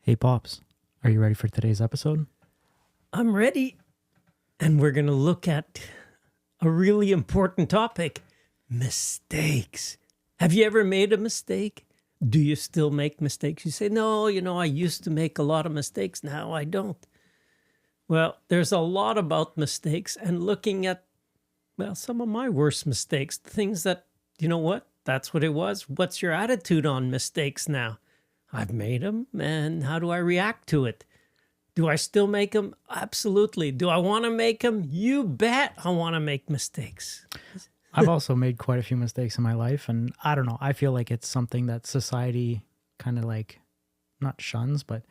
Hey Pops, are you ready for today's episode? I'm ready. And we're going to look at a really important topic, mistakes. Have you ever made a mistake? Do you still make mistakes? You say, no, I used to make a lot of mistakes. Now I don't. Well, there's a lot about mistakes and looking at, some of my worst mistakes, things that, that's what it was. What's your attitude on mistakes now? I've made them, and how do I react to it? Do I still make them? Absolutely. Do I want to make them? You bet I want to make mistakes. I've also made quite a few mistakes in my life, and I don't know, I feel like it's something that society kind of like, not shuns, but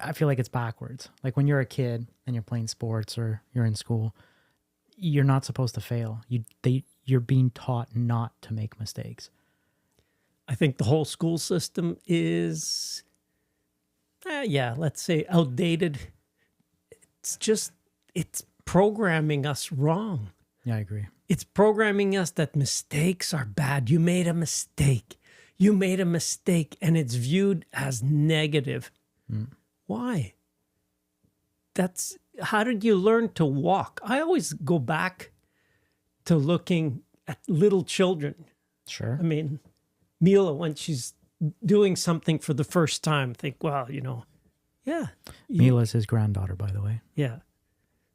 I feel like it's backwards. Like when you're a kid and you're playing sports or you're in school, you're not supposed to fail. You're being taught not to make mistakes. I think the whole school system is, let's say outdated. It's programming us wrong. Yeah, I agree. It's programming us that mistakes are bad. You made a mistake. You made a mistake, and it's viewed as negative. Why? How did you learn to walk? I always go back to looking at little children. Sure. I mean, Mila, when she's doing something for the first time, think, yeah. Mila's his granddaughter, by the way. Yeah.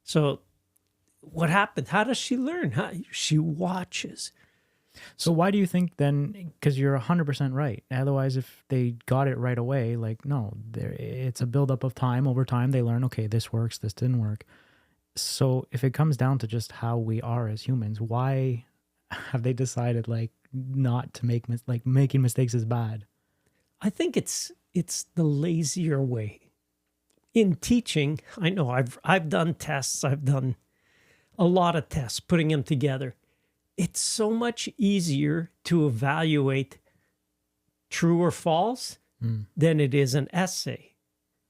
So what happened? How does she learn? She watches. So why do you think then, because you're 100% right. Otherwise, if they got it right away, like, no, it's a buildup of time. Over time, they learn, okay, this works, this didn't work. So if it comes down to just how we are as humans, why have they decided like not to make, making mistakes is bad? I think it's the lazier way. In teaching, I know I've done tests. I've done a lot of tests, putting them together. It's so much easier to evaluate true or false than it is an essay.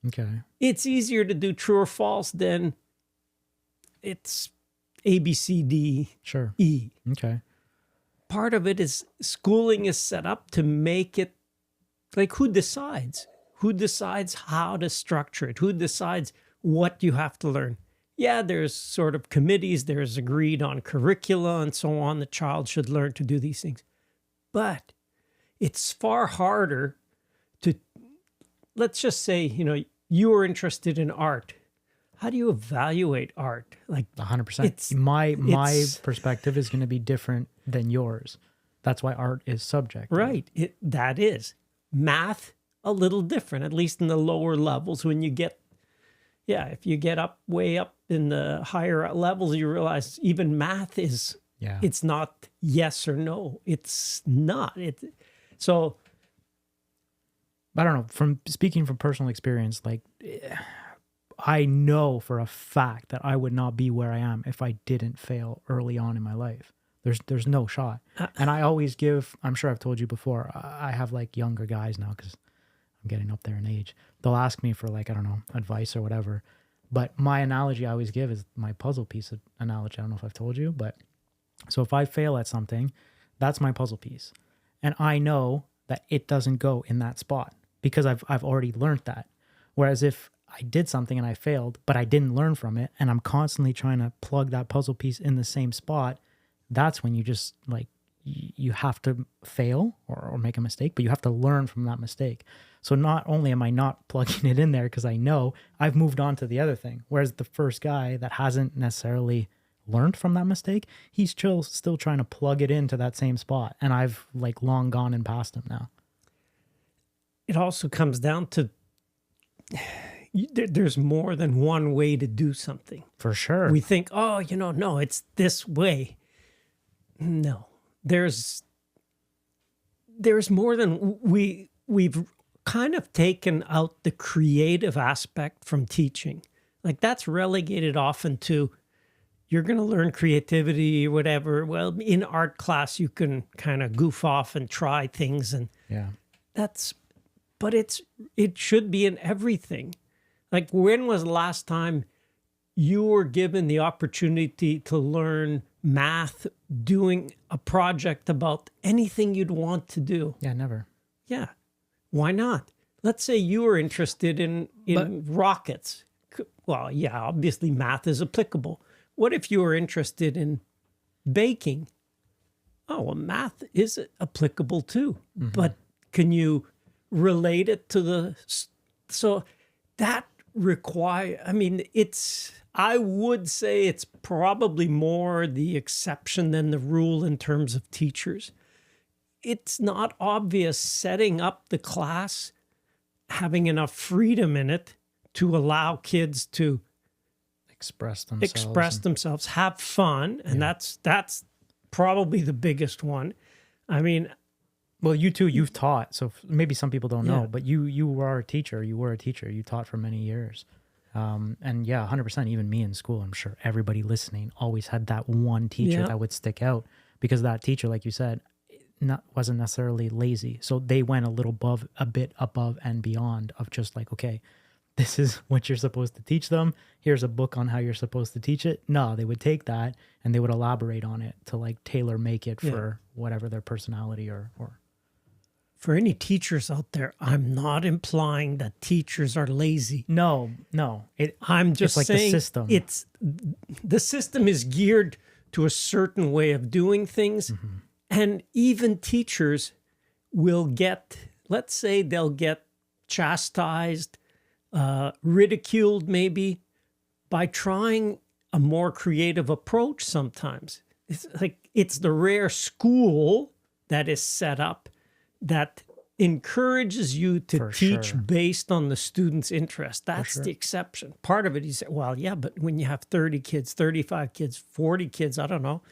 Okay. It's easier to do true or false than it's A, B, C, D, Sure. E. Okay. Part of it is schooling is set up to make it like who decides? Who decides how to structure it? Who decides what you have to learn? Yeah, there's sort of committees, there's agreed on curricula and so on. The child should learn to do these things. But it's far harder to, let's just say, you are interested in art. How do you evaluate art? Like 100%. My perspective is going to be different than yours. That's why art is subjective. Right. That is. Math, a little different, at least in the lower levels. When you get, if you get way up in the higher levels, you realize even math is, it's not yes or no. It's not. So. I don't know. From speaking from personal experience, like I know for a fact that I would not be where I am if I didn't fail early on in my life. There's no shot. And I always give, I'm sure I've told you before, I have like younger guys now because I'm getting up there in age. They'll ask me for like, I don't know, advice or whatever. But my analogy I always give is my puzzle piece analogy. I don't know if I've told you, but so if I fail at something, that's my puzzle piece. And I know that it doesn't go in that spot because I've already learned that. Whereas if I did something and I failed, but I didn't learn from it, and I'm constantly trying to plug that puzzle piece in the same spot, that's when you just like, you have to fail or make a mistake, but you have to learn from that mistake. So not only am I not plugging it in there because I know, I've moved on to the other thing. Whereas the first guy that hasn't necessarily learned from that mistake, he's still trying to plug it into that same spot. And I've like long gone and past him now. It also comes down to there's more than one way to do something. For sure. We think, no, it's this way. No, there's more than we've kind of taken out the creative aspect from teaching. Like that's relegated often to, you're going to learn creativity or whatever. Well, in art class, you can kind of goof off and try things. And but it should be in everything. Like when was the last time you were given the opportunity to learn math doing a project about anything you'd want to do? Yeah, never. Yeah. Why not? let's say you were interested in rockets. Well, yeah, obviously math is applicable. What if you were interested in baking? Oh, well, math is applicable too. But can you relate it to so that I would say it's probably more the exception than the rule in terms of teachers. It's not obvious setting up the class, having enough freedom in it to allow kids to express themselves, have fun. And that's probably the biggest one. I mean, well, you too, you've taught, so maybe some people don't know, Yeah. but you were a teacher. You taught for many years. And yeah, 100%, even me in school, I'm sure everybody listening always had that one teacher Yeah. that would stick out, because that teacher, like you said, wasn't necessarily lazy. So they went a bit above and beyond of just like, okay, this is what you're supposed to teach them. Here's a book on how you're supposed to teach it. No, they would take that and they would elaborate on it to like tailor make it for whatever their personality or for any teachers out there, I'm not implying that teachers are lazy. no. I'm just It's like saying the system. The system is geared to a certain way of doing things. And even teachers will let's say they'll get chastised, ridiculed maybe by trying a more creative approach sometimes. It's the rare school that is set up that encourages you to For teach sure. based on the student's interest. That's the exception. Part of it is, well, yeah, but when you have 30 kids, 35 kids, 40 kids, I don't know,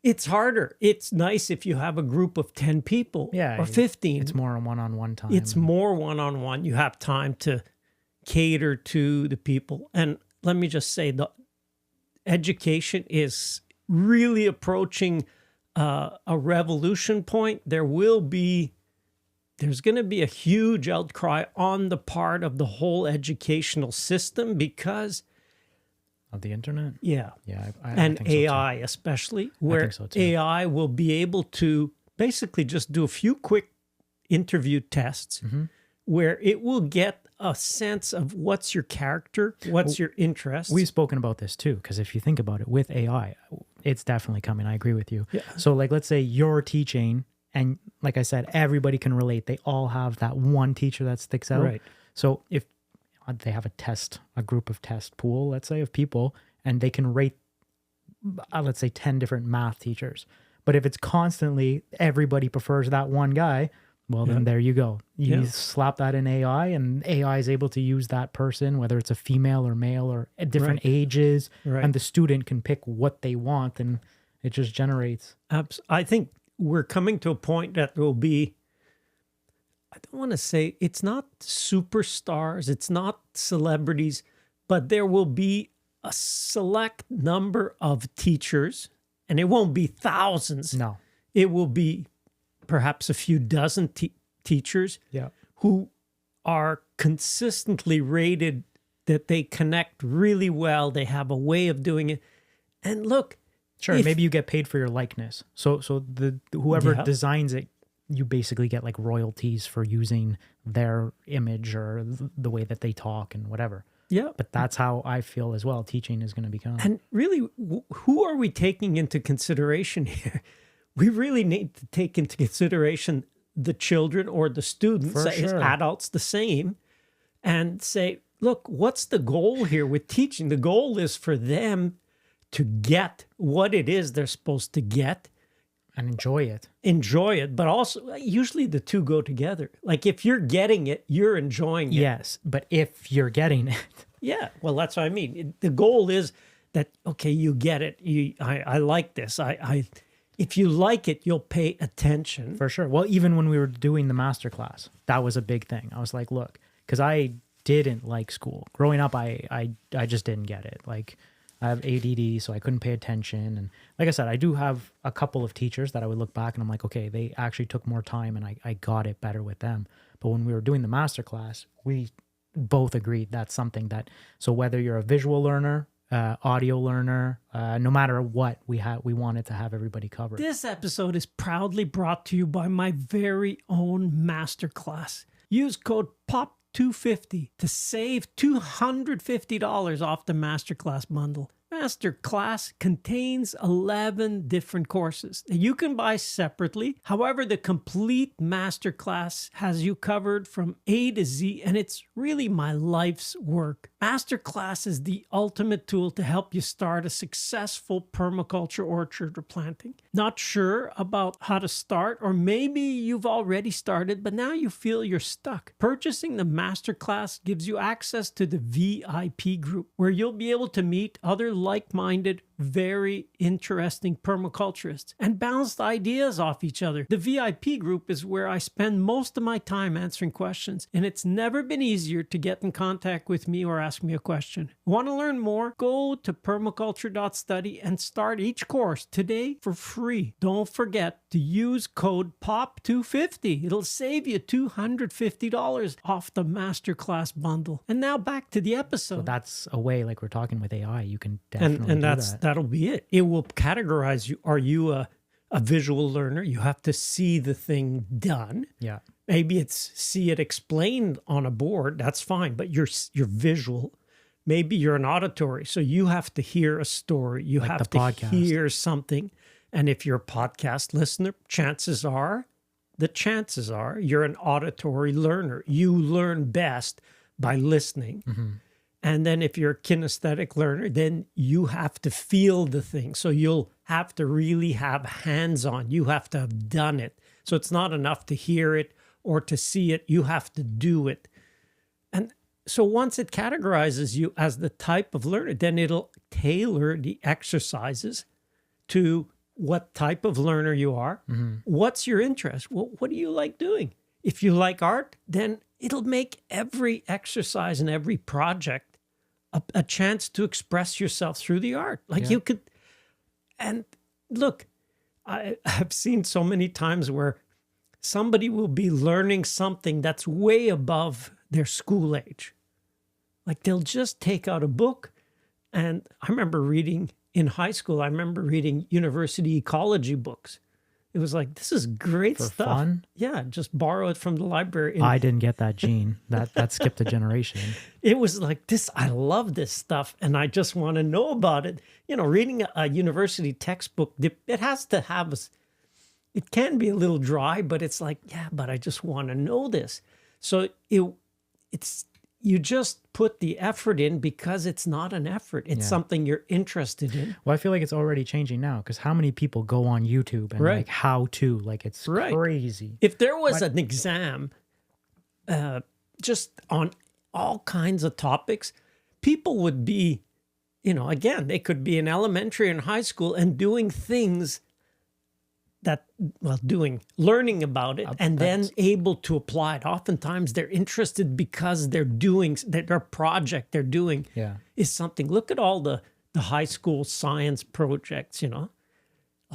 it's harder. It's nice if you have a group of 10 people or 15. It's more one-on-one time. It's more one-on-one. You have time to cater to the people. And let me just say, the education is really approaching a revolution point. There's going to be a huge outcry on the part of the whole educational system because of the internet. yeah, I and think so too. AI especially, where think so too. AI will be able to basically just do a few quick interview tests where it will get a sense of what's your character, what's your interest. We've spoken about this too, because if you think about it, with AI, it's definitely coming. I agree with you. Yeah. So like, let's say you're teaching, and like I said, everybody can relate. They all have that one teacher that sticks out. Right. So if they have a group of test pool, let's say, of people, and they can rate, let's say 10 different math teachers. But if it's constantly everybody prefers that one guy, well, then there you go. You slap that in AI, and AI is able to use that person, whether it's a female or male or at different ages, and the student can pick what they want, and it just generates. I think we're coming to a point that will be, I don't want to say, it's not superstars, it's not celebrities, but there will be a select number of teachers, and it won't be thousands. No. It will be perhaps a few dozen teachers who are consistently rated that they connect really well. They have a way of doing it. And look, Sure, maybe you get paid for your likeness. So whoever designs it, you basically get like royalties for using their image or the way that they talk and whatever. Yeah. But that's how I feel as well. Teaching is going to become. And really, who are we taking into consideration here? We really need to take into consideration the children or the students, For as sure. adults the same, and say, look, what's the goal here with teaching? The goal is for them to get what it is they're supposed to get. And enjoy it. But also, usually the two go together. Like if you're getting it, you're enjoying it. Yes, but if you're getting it. Yeah, well, that's what I mean. The goal is that, okay, you get it. I like this. If you like it, you'll pay attention. For sure. Well, even when we were doing the masterclass, that was a big thing. I was like, look, because I didn't like school. Growing up, I just didn't get it. Like, I have ADD, so I couldn't pay attention. And like I said, I do have a couple of teachers that I would look back and I'm like, okay, they actually took more time and I got it better with them. But when we were doing the masterclass, we both agreed that's something that, so whether you're a visual learner, audio learner, no matter what, we wanted to have everybody covered. This episode is proudly brought to you by my very own masterclass. Use code POP250 to save $250 off the Masterclass bundle. Masterclass contains 11 different courses that you can buy separately. However, the complete Masterclass has you covered from A to Z, and it's really my life's work. Masterclass is the ultimate tool to help you start a successful permaculture orchard or planting. Not sure about how to start, or maybe you've already started, but now you feel you're stuck. Purchasing the Masterclass gives you access to the VIP group, where you'll be able to meet other like-minded, very interesting permaculturists and bounce ideas off each other. The VIP group is where I spend most of my time answering questions, and it's never been easier to get in contact with me or ask me a question. Want to learn more? Go to permaculture.study and start each course today for free. Don't forget to use code POP250. It'll save you $250 off the Masterclass bundle. And now back to the episode. So that's a way, like we're talking with AI, you can definitely do that. That'll be it. It will categorize you. Are you a visual learner? You have to see the thing done. Yeah. Maybe it's see it explained on a board. That's fine, but you're visual. Maybe you're an auditory, so you have to hear a story. You like have to podcast. hear something. And if you're a podcast listener, chances are you're an auditory learner. You learn best by listening. Mm-hmm. And then if you're a kinesthetic learner, then you have to feel the thing. So you'll have to really have hands-on. You have to have done it. So it's not enough to hear it or to see it. You have to do it. And so once it categorizes you as the type of learner, then it'll tailor the exercises to what type of learner you are. Mm-hmm. What's your interest? What do you like doing? If you like art, then it'll make every exercise and every project a chance to express yourself through the art. Like you could, and look, I've seen so many times where somebody will be learning something that's way above their school age. Like they'll just take out a book. And I remember reading in high school, university ecology books. It was like, this is great For stuff. fun? Yeah, just borrow it from the library. I didn't get that gene. That skipped a generation. It was like this, I love this stuff and I just want to know about it. You know, reading a university textbook, it has to have, it can be a little dry, but it's like, yeah, but I just want to know this. So it's you just put the effort in because it's not an effort. It's something you're interested in. Well, I feel like it's already changing now because how many people go on YouTube and like how to, like it's crazy. If there was an exam just on all kinds of topics, people would be, you know, again, they could be in elementary and high school and doing things learning about it and then able to apply it. Oftentimes they're interested because they're doing, their project they're doing is something. Look at all the high school science projects, you know.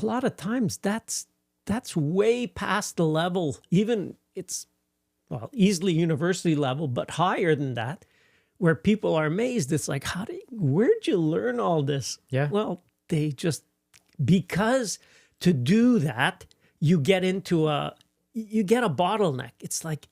A lot of times that's way past the level, even it's, well, easily university level, but higher than that, where people are amazed. It's like, where'd you learn all this? Yeah. Well, because to do that, you get a bottleneck. It's like,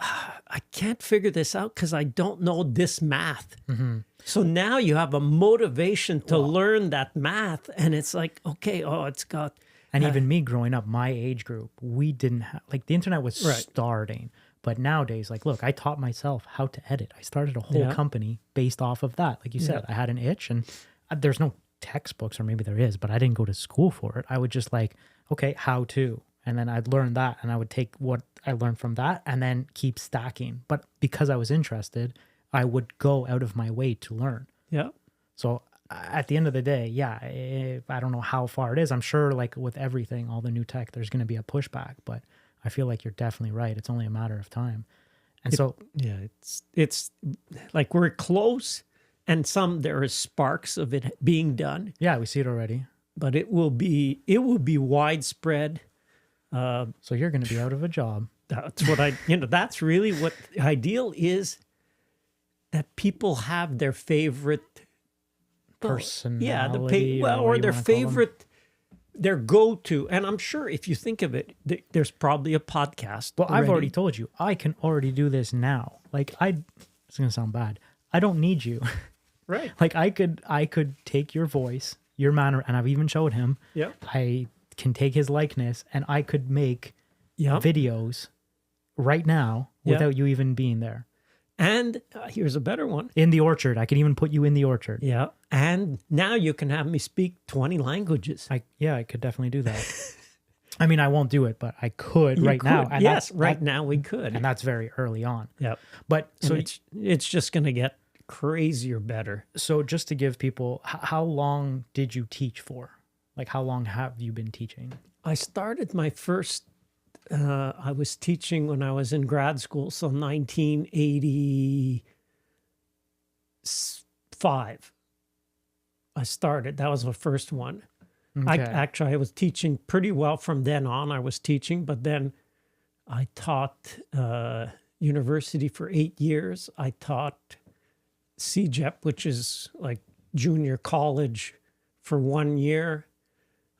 I can't figure this out because I don't know this math. Mm-hmm. So now you have a motivation to learn that math. And it's like, okay, it's got... And even me growing up, my age group, we didn't have, like the internet was starting. But nowadays, like, look, I taught myself how to edit. I started a whole company based off of that. Like you said, I had an itch and there's no textbooks, or maybe there is, but I didn't go to school for it. I would just like, okay, how to, and then I'd learn that and I would take what I learned from that and then keep stacking. But because I was interested, I would go out of my way to learn. Yeah. So at the end of the day, I don't know how far it is. I'm sure like with everything, all the new tech, there's going to be a pushback, but I feel like you're definitely right. It's only a matter of time. And it's like we're close. And there is sparks of it being done. Yeah, we see it already. But it will be widespread. So you're going to be out of a job. That's what that's really what the ideal is, that people have their favorite personality. or their favorite their go-to. And I'm sure if you think of it, there's probably a podcast. Well, I've already told you, I can already do this now. Like it's going to sound bad. I don't need you. Right. Like I could take your voice, your manner, and I've even showed him. Yeah. I can take his likeness and I could make videos right now without you even being there. And here's a better one. In the orchard. I can even put you in the orchard. Yeah. And now you can have me speak 20 languages. I could definitely do that. I mean, I won't do it, but I could now. And yes, right now we could. And that's very early on. Yep. But so it's just going to get crazier better. So just to give people, how long did you teach for? Like how long have you been teaching? I started my first, I was teaching when I was in grad school. So 1985, I started. That was the first one. Okay. I was teaching pretty well from then on. I was teaching, but then I taught university for 8 years. I taught CJEP, which is like junior college, for 1 year.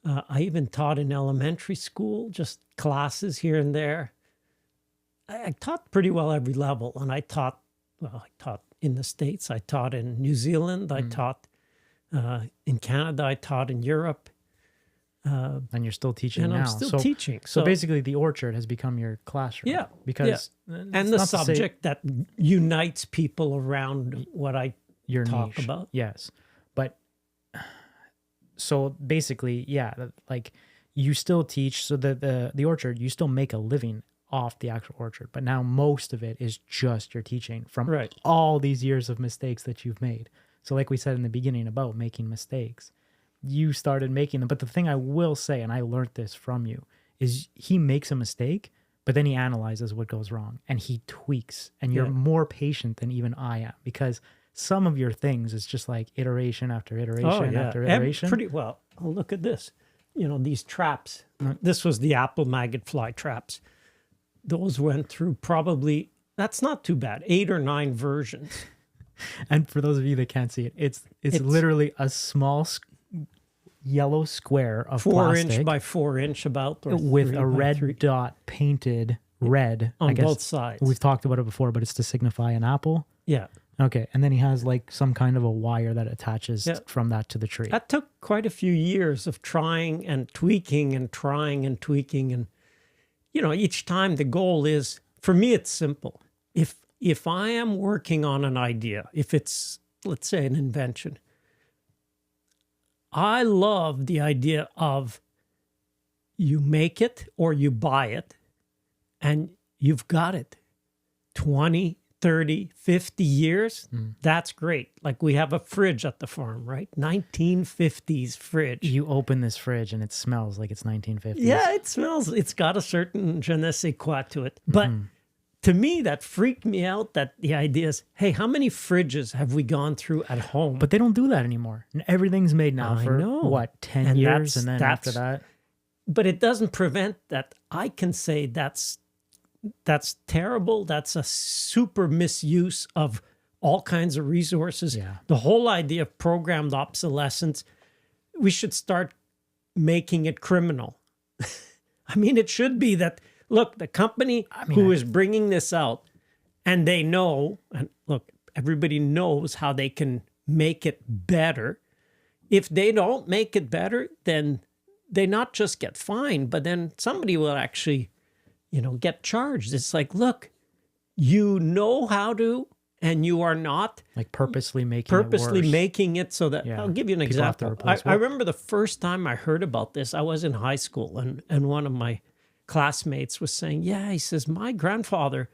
I even taught in elementary school, just classes here and there. I taught pretty well every level. And I taught in the States. I taught in New Zealand. I taught in Canada. I taught in Europe. And you're still teaching and now. I'm still teaching. So basically the orchard has become your classroom. Yeah. Because and the subject that unites people around what I talk about. Yes. But so basically, like you still teach. So the orchard, you still make a living off the actual orchard. But now most of it is just your teaching from all these years of mistakes that you've made. So like we said in the beginning about making mistakes, you started making them. But the thing I will say, and I learned this from you, is he makes a mistake, but then he analyzes what goes wrong and he tweaks. And you're more patient than even I am, because some of your things is just like iteration after iteration after iteration. Pretty well. Oh, look at this. You know, these traps. This was the apple maggot fly traps. Those went through probably, that's not too bad, 8 or 9 versions. And for those of you that can't see it, it's literally a small yellow square of 4 plastic, inch by 4 inch about, with a red dot painted red on both sides. We've talked about it before, but it's to signify an apple. Yeah. Okay. And then he has like some kind of a wire that attaches from that to the tree. That took quite a few years of trying and tweaking and trying and tweaking. And, you know, each time the goal is, for me, it's simple. If I am working on an idea, if it's, let's say, an invention, I love the idea of you make it or you buy it and you've got it 20, 30, 50 years. That's great. Like we have a fridge at the farm, right? 1950s fridge. You open this fridge and it smells like it's 1950s. Yeah, it smells. It's got a certain je ne sais quoi to it. But to me, that freaked me out, that the idea is, hey, how many fridges have we gone through at home? But they don't do that anymore. Everything's made now for, what, 10 years? And then after that? But it doesn't prevent that. I can say that's terrible. That's a super misuse of all kinds of resources. Yeah. The whole idea of programmed obsolescence, we should start making it criminal. I mean, it should be that, look, the company who is bringing this out, and they know, and look, everybody knows how they can make it better. If they don't make it better, then they not just get fined, but then somebody will actually, you know, get charged. It's like, look, you know how to, and you are not like purposely making it so that I'll give you an example. I remember the first time I heard about this, I was in high school, and one of my classmates was saying, he says, my grandfather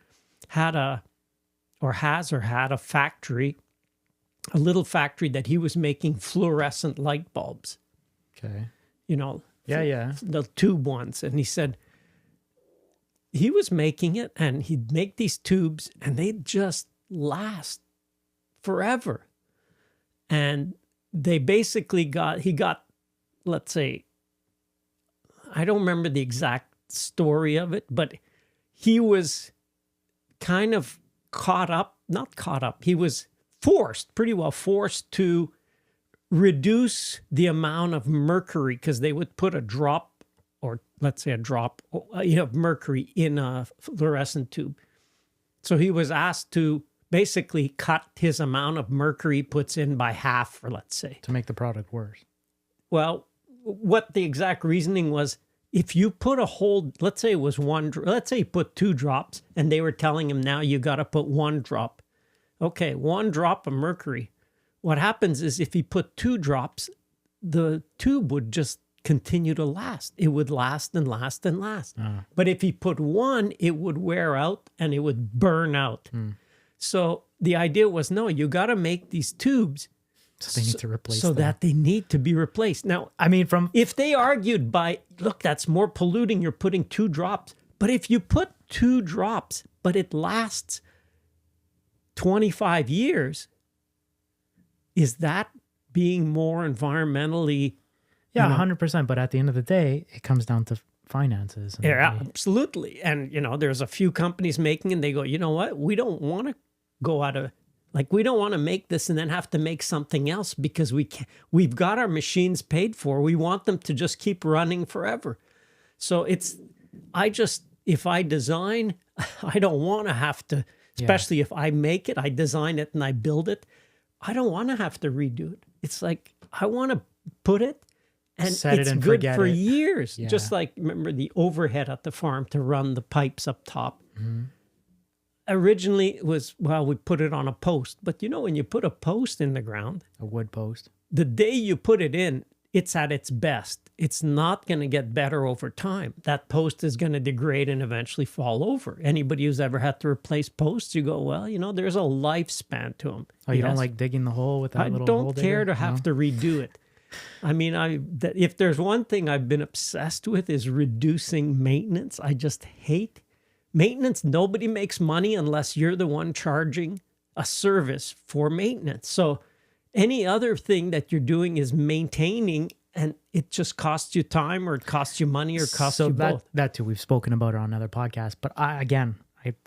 had a factory, a little factory that he was making fluorescent light bulbs. Okay. You know, the tube ones. And he said he was making it and he'd make these tubes and they'd just last forever. And they basically he got, let's say, I don't remember the exact story of it, but he was kind of not caught up. He was pretty well forced to reduce the amount of mercury, because they would put a drop, or let's say a drop of mercury in a fluorescent tube. So he was asked to basically cut his amount of mercury he puts in by half, or let's say. To make the product worse. Well, what the exact reasoning was, if you put a whole, let's say it was let's say he put 2 drops, and they were telling him now you got to put 1 drop. Okay, 1 drop of mercury. What happens is if he put 2 drops, the tube would just continue to last. It would last and last and last. But if he put 1, it would wear out and it would burn out. So the idea was, no, you got to make these tubes so they need to replace so them. that they need to be replaced. Now, I mean, if they argued by, look, that's more polluting, you're putting 2 drops. But if you put 2 drops, but it lasts 25 years, is that being more environmentally? Yeah, 100%. But at the end of the day, it comes down to finances. And Yeah, absolutely. And, there's a few companies making, and they go, you know what? We don't want to go out of, we don't want to make this and then have to make something else, because we've got our machines paid for. We want them to just keep running forever. So if I design, I don't want to have to, especially if I make it, I design it and I build it. I don't want to have to redo it. It's like, I want to put it and set it's it and good forget for it. years. Yeah. Just like, remember the overhead at the farm to run the pipes up top. Originally it was, we put it on a post. But when you put a post in the ground, a wood post, the day you put it in, it's at its best. It's not going to get better over time. That post is going to degrade and eventually fall over. Anybody who's ever had to replace posts, you go, well, there's a lifespan to them. Oh, you don't like digging the hole with that little hole I don't care digger? to have to redo it. I mean, if there's one thing I've been obsessed with is reducing maintenance. I just hate maintenance. Nobody makes money unless you're the one charging a service for maintenance. So any other thing that you're doing is maintaining, and it just costs you time, or it costs you money, or costs you both. That too, we've spoken about it on another podcast. But I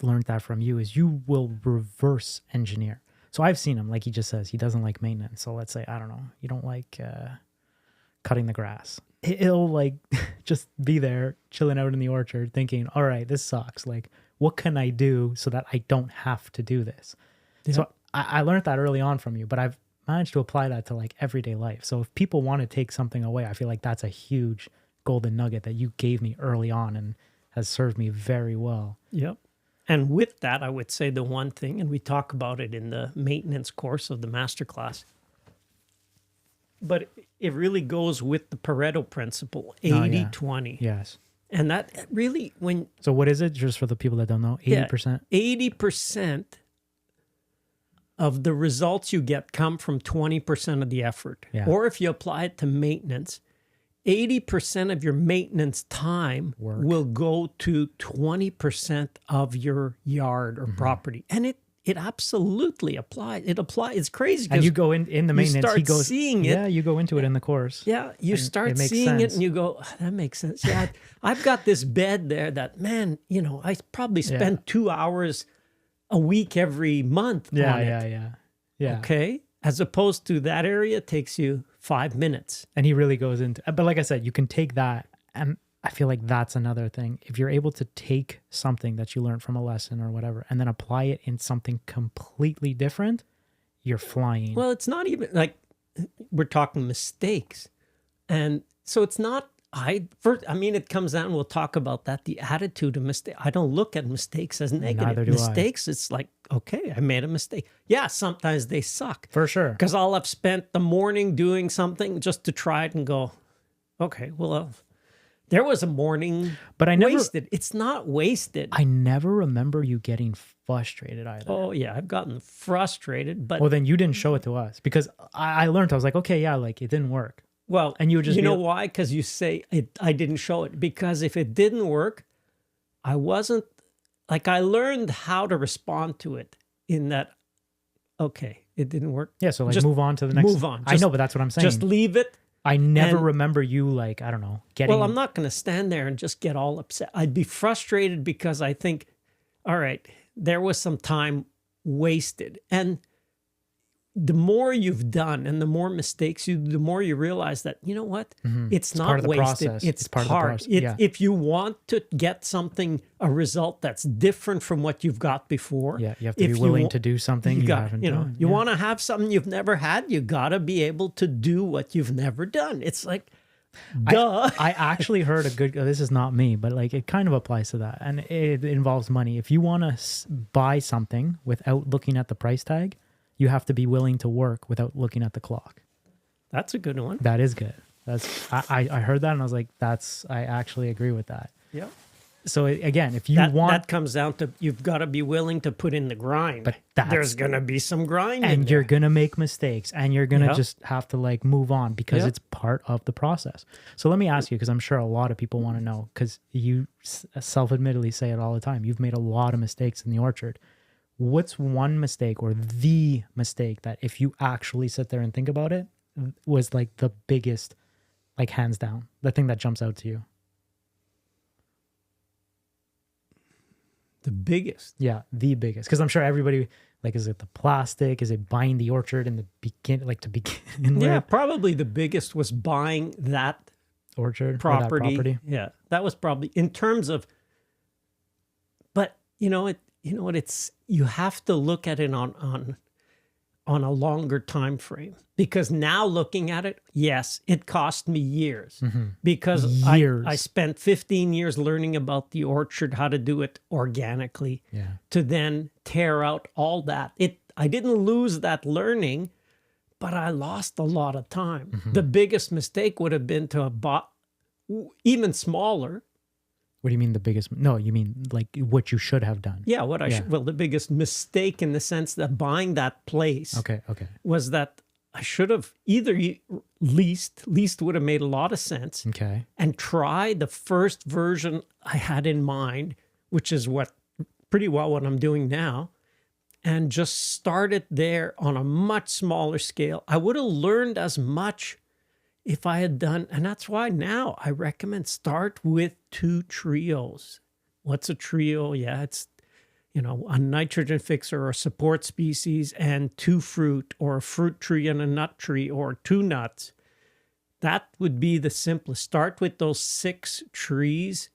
learned that from you, is you will reverse engineer. So I've seen him, like he just says, he doesn't like maintenance. So let's say, I don't know, you don't like cutting the grass. He'll just be there chilling out in the orchard thinking, all right, this sucks. Like, what can I do so that I don't have to do this? Yeah. So I learned that early on from you, but I've managed to apply that to everyday life. So if people want to take something away, I feel like that's a huge golden nugget that you gave me early on and has served me very well. Yep. And with that, I would say the one thing, and we talk about it in the maintenance course of the masterclass, but it really goes with the Pareto principle, 80-20. Yes. And that really, So what is it, just for the people that don't know? 80%? 80% of the results you get come from 20% of the effort. Yeah. Or if you apply it to maintenance, 80% of your maintenance time will go to 20% of your yard or property. And it absolutely applies. It applies. It's crazy. And you go in the maintenance, he goes, seeing it. Yeah, you go into it in the course. Yeah, you start seeing it and you go, that makes sense. Yeah, I've got this bed there that, man, I probably spend 2 hours a week every month on it. Yeah. Okay? As opposed to that area takes you 5 minutes. And he really goes into, but like I said, you can take that, and I feel like that's another thing. If you're able to take something that you learned from a lesson or whatever, and then apply it in something completely different, you're flying. Well, it's not even we're talking mistakes. And so it's not, it comes down, we'll talk about that, the attitude of mistake. I don't look at mistakes as negative. Neither do mistakes, it's like, okay, I made a mistake. Yeah, sometimes they suck. For sure. Because I'll have spent the morning doing something just to try it and go, okay, well, there was a morning but I never wasted. It's not wasted. I never remember you getting frustrated either. Oh, yeah, I've gotten frustrated, but... Well, then you didn't show it to us, because I learned, I was like, okay, yeah, it didn't work. Well, and you would just why? Because you say I didn't show it. Because if it didn't work, I wasn't I learned how to respond to it in that. Okay, it didn't work. Yeah, so just move on to the next. Move on. I know, but that's what I'm saying. Just leave it. I never remember you I don't know, getting. Well, I'm not going to stand there and just get all upset. I'd be frustrated because I think, all right, there was some time wasted, and the more you've done and the more mistakes you do, the more you realize that, you know what? It's not part of the wasted. process. It's part of the part. process. Yeah. If you want to get something, a result that's different from what you've got before. Yeah. You have to be willing to do something you haven't done. You want to have something you've never had, you got to be able to do what you've never done. It's like, duh. I actually heard this is not me, but like it kind of applies to that. And it involves money. If you want to buy something without looking at the price tag, you have to be willing to work without looking at the clock. That's a good one. That is good. I heard that and I was like, I actually agree with that. Yeah. So again, if you that comes down to, you've got to be willing to put in the grind. But there's going to be some grind. And you're going to make mistakes and you're going to just have to like move on because it's part of the process. So let me ask you, because I'm sure a lot of people want to know, because you self-admittedly say it all the time. You've made a lot of mistakes in the orchard. What's one mistake or the mistake that if you actually sit there and think about it was like the biggest, like hands down, the thing that jumps out to you? The biggest? Yeah, the biggest. Because I'm sure everybody, like, is it the plastic? Is it buying the orchard in the begin, like to begin Yeah, with? probably the biggest was buying that Orchard, property. That property. Yeah, that was probably in terms of, but you know what, it's, you have to look at it on a longer time frame, because now looking at it, yes, it cost me years because I spent 15 years learning about the orchard, how to do it organically, to then tear out all that. I didn't lose that learning, but I lost a lot of time. The biggest mistake would have been to have bought even smaller. What do you mean the biggest? No, you mean like what you should have done. Yeah, well, the biggest mistake in the sense that buying that place was that I should have either leased would have made a lot of sense. Okay. And try the first version I had in mind, which is pretty well what I'm doing now, and just started there on a much smaller scale. I would have learned as much if I had done, and that's why now I recommend start with 2 trios. What's a trio? Yeah, it's, a nitrogen fixer or a support species and 2 fruit, or a fruit tree and a nut tree, or 2 nuts. That would be the simplest. Start with those 6 trees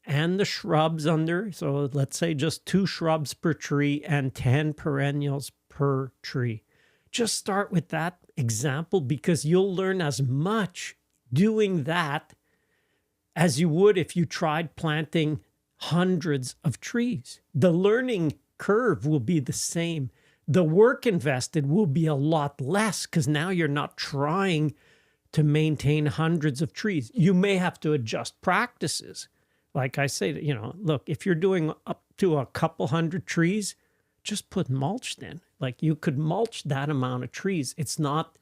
and the shrubs under. So let's say just 2 shrubs per tree and 10 perennials per tree. Just start with that example, because you'll learn as much doing that as you would if you tried planting hundreds of trees. The learning curve will be the same. The work invested will be a lot less, because now you're not trying to maintain hundreds of trees. You may have to adjust practices. Like I say, look, if you're doing up to a couple hundred trees, just put mulch in. Like, you could mulch that amount of trees. It's not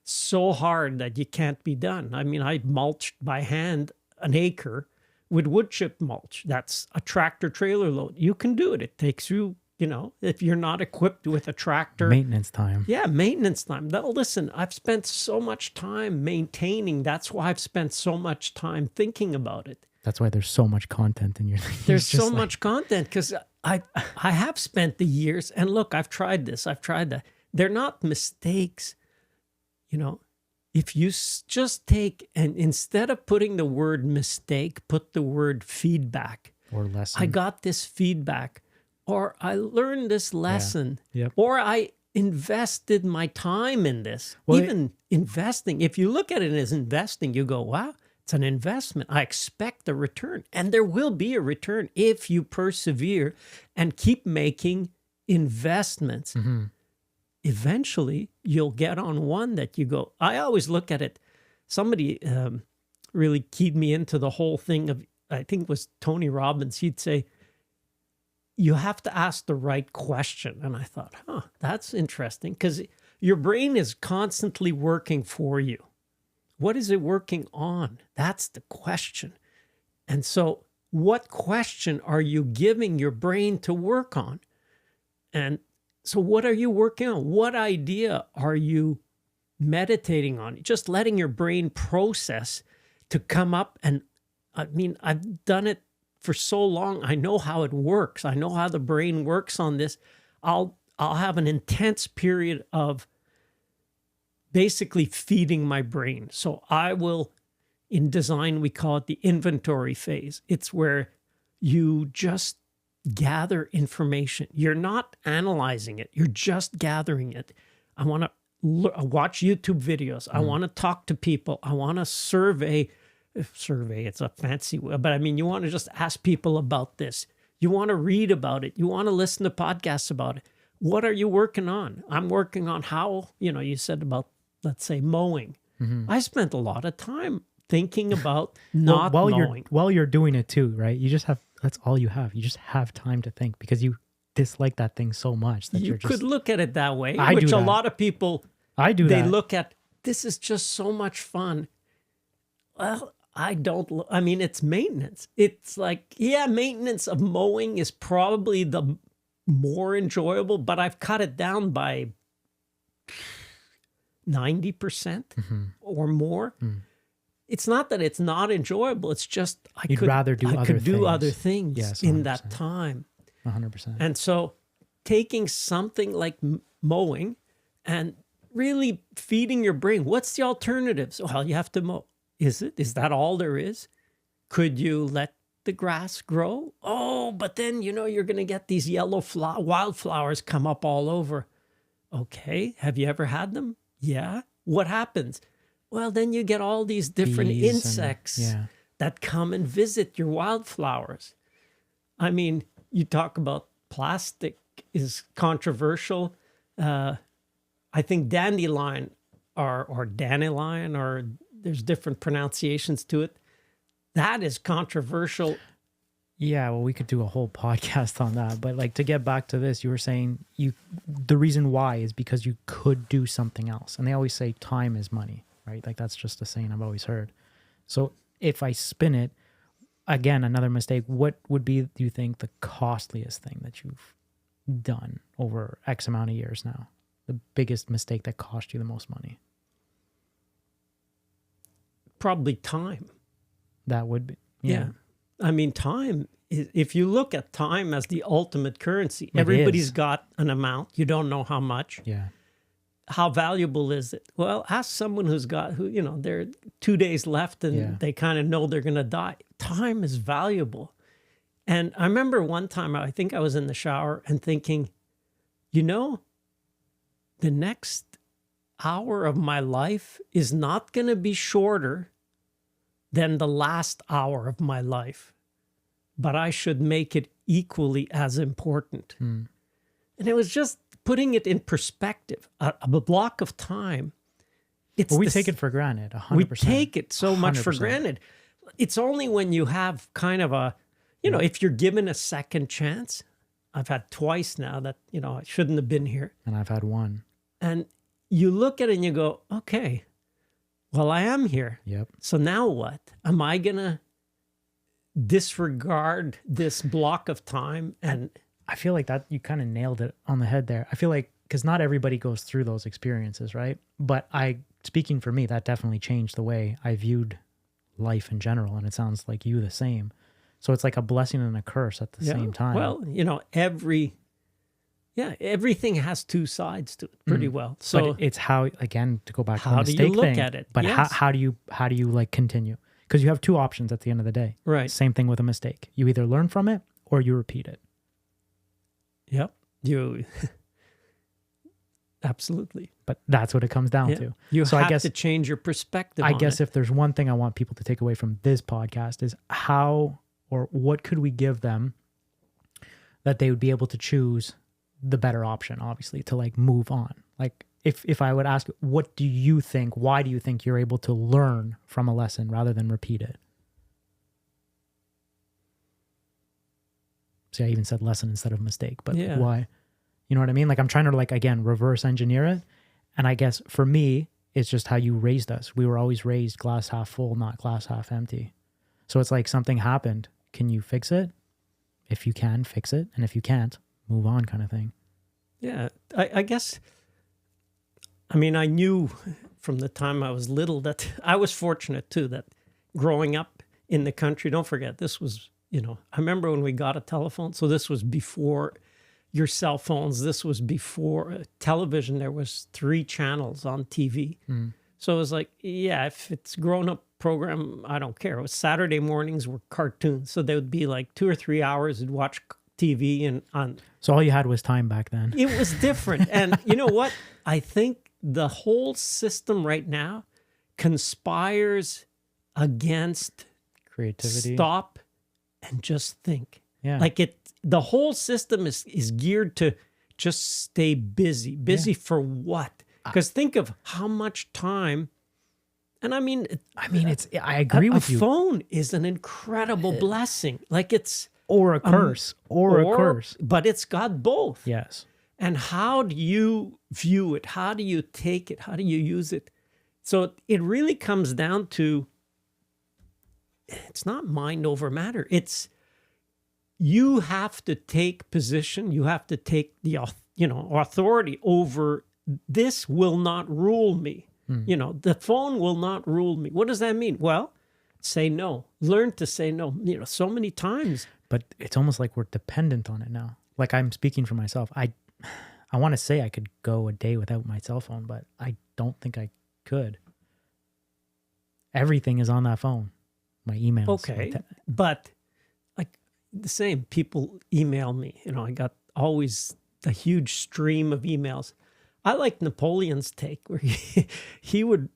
so hard that you can't be done. I mean, I mulched by hand an acre with wood chip mulch. That's a tractor trailer load. You can do it. It takes you, if you're not equipped with a tractor. Maintenance time. Yeah, maintenance time. Now, listen, I've spent so much time maintaining. That's why I've spent so much time thinking about it. That's why there's so much content in your thing. There's so much content, because I have spent the years, and look, I've tried this, I've tried that. They're not mistakes. If you just take, and instead of putting the word mistake, put the word feedback. Or lesson. I got this feedback, or I learned this lesson, Yep. or I invested my time in this. Well, Even investing, if you look at it as investing, you go, wow, it's an investment. I expect a return, and there will be a return if you persevere and keep making investments. Eventually, you'll get on one that you go, I always look at it. Somebody really keyed me into the whole thing of, I think it was Tony Robbins. He'd say, you have to ask the right question. And I thought, that's interesting, because your brain is constantly working for you. What is it working on? That's the question. And so what question are you giving your brain to work on? And so what are you working on? What idea are you meditating on? Just letting your brain process to come up. And I mean, I've done it for so long. I know how it works. I know how the brain works on this. I'll have an intense period of basically feeding my brain. So I will, in design, we call it the inventory phase. It's where you just gather information. You're not analyzing it. You're just gathering it. I want to watch YouTube videos. I want to talk to people. I want to survey, it's a fancy word, but I mean, you want to just ask people about this. You want to read about it. You want to listen to podcasts about it. What are you working on? I'm working on how, you said about, let's say, mowing. I spent a lot of time thinking about not mowing. While you're doing it too, right? You just have, that's all you have. You just have time to think because you dislike that thing so much that you could look at it that way, I which do a that. lot of people, I do they that. look at, this is just so much fun. Well, I mean, it's maintenance. It's like, yeah, maintenance of mowing is probably the more enjoyable, but I've cut it down by 90% or more. It's not that it's not enjoyable. It's just I could do other things Yes, in that time. 100%. And so taking something like mowing and really feeding your brain, what's the alternatives? Well, you have to mow. Is that all there is? Could you let the grass grow? Oh, but then, you're going to get these yellow wildflowers come up all over. Okay. Have you ever had them? Yeah. What happens? Well, then you get all these different insects that come and visit your wildflowers. I mean, you talk about plastic is controversial. I think dandelion or dandelion, or there's different pronunciations to it. That is controversial. Yeah, well, we could do a whole podcast on that. But like to get back to this, you were saying the reason why is because you could do something else. And they always say time is money, right? Like that's just a saying I've always heard. So if I spin it, again, another mistake, what would be, do you think, the costliest thing that you've done over X amount of years now? The biggest mistake that cost you the most money? Probably time. That would be. Yeah. I mean, time, if you look at time as the ultimate currency, everybody's got an amount. You don't know how much. Yeah. How valuable is it? Well, ask someone they're 2 days left and they kind of know they're going to die. Time is valuable. And I remember one time, I think I was in the shower and thinking, the next hour of my life is not going to be shorter than the last hour of my life, but I should make it equally as important. And it was just putting it in perspective, a block of time. We take it for granted, 100%. We take it so much for 100%. granted. It's only when you have kind of a, if you're given a second chance. I've had twice now that, I shouldn't have been here. And I've had one. And you look at it and you go, okay, well, I am here. Yep. So now what? Am I going to disregard this block of time? And I feel like that you kind of nailed it on the head there. I feel like, because not everybody goes through those experiences, right? But speaking for me, that definitely changed the way I viewed life in general. And it sounds like you the same. So it's like a blessing and a curse at the same time. Well, everything has two sides to it pretty well. So but it's how, again, to go back to the how do mistake you look thing, at it? But Yes. how do you like continue? Because you have two options at the end of the day. Right. Same thing with a mistake. You either learn from it or you repeat it. Yep. You absolutely. But that's what it comes down to. You so have I guess, to change your perspective. I guess if there's one thing I want people to take away from this podcast is how or what could we give them that they would be able to choose the better option, obviously, to like move on. Like if I would ask, what do you think, why do you think you're able to learn from a lesson rather than repeat it? See, I even said lesson instead of mistake, but why? You know what I mean? Like I'm trying to again, reverse engineer it. And I guess for me, it's just how you raised us. We were always raised glass half full, not glass half empty. So it's like something happened. Can you fix it? If you can, fix it. And if you can't, move on kind of thing. Yeah, I guess, I mean, I knew from the time I was little that I was fortunate too, that growing up in the country, don't forget, this was, I remember when we got a telephone. So this was before, your cell phones. This was before television. There was 3 channels on TV. So it was like, yeah, if it's grown-up program, I don't care. It was Saturday mornings were cartoons. So there would be like 2 or 3 hours you'd watch TV and on. So all you had was time back then. It was different. And you know what? I think the whole system right now conspires against Creativity. stop and just think. Yeah. Like the whole system is geared to just stay busy. Busy for what? Because think of how much time, and I mean, I agree with a you. phone is an incredible blessing. Like it's Or a curse. Or a curse. but it's got both. Yes. And how do you view it? How do you take it? How do you use it? So it really comes down to, it's not mind over matter. It's, you have to take position. You have to take the, authority over, this will not rule me. The phone will not rule me. What does that mean? Well, say no. Learn to say no. So many times. But it's almost like we're dependent on it now. Like I'm speaking for myself. I want to say I could go a day without my cell phone, but I don't think I could. Everything is on that phone. My emails. Okay. But like the same, people email me. I got always a huge stream of emails. I like Napoleon's take where he would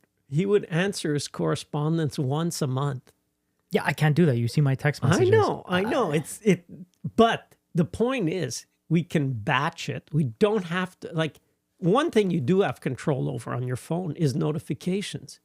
answer his correspondence once a month. Yeah, I can't do that. You see my text messages. I know. But the point is, we can batch it. We don't have to, like, one thing you do have control over on your phone is notifications.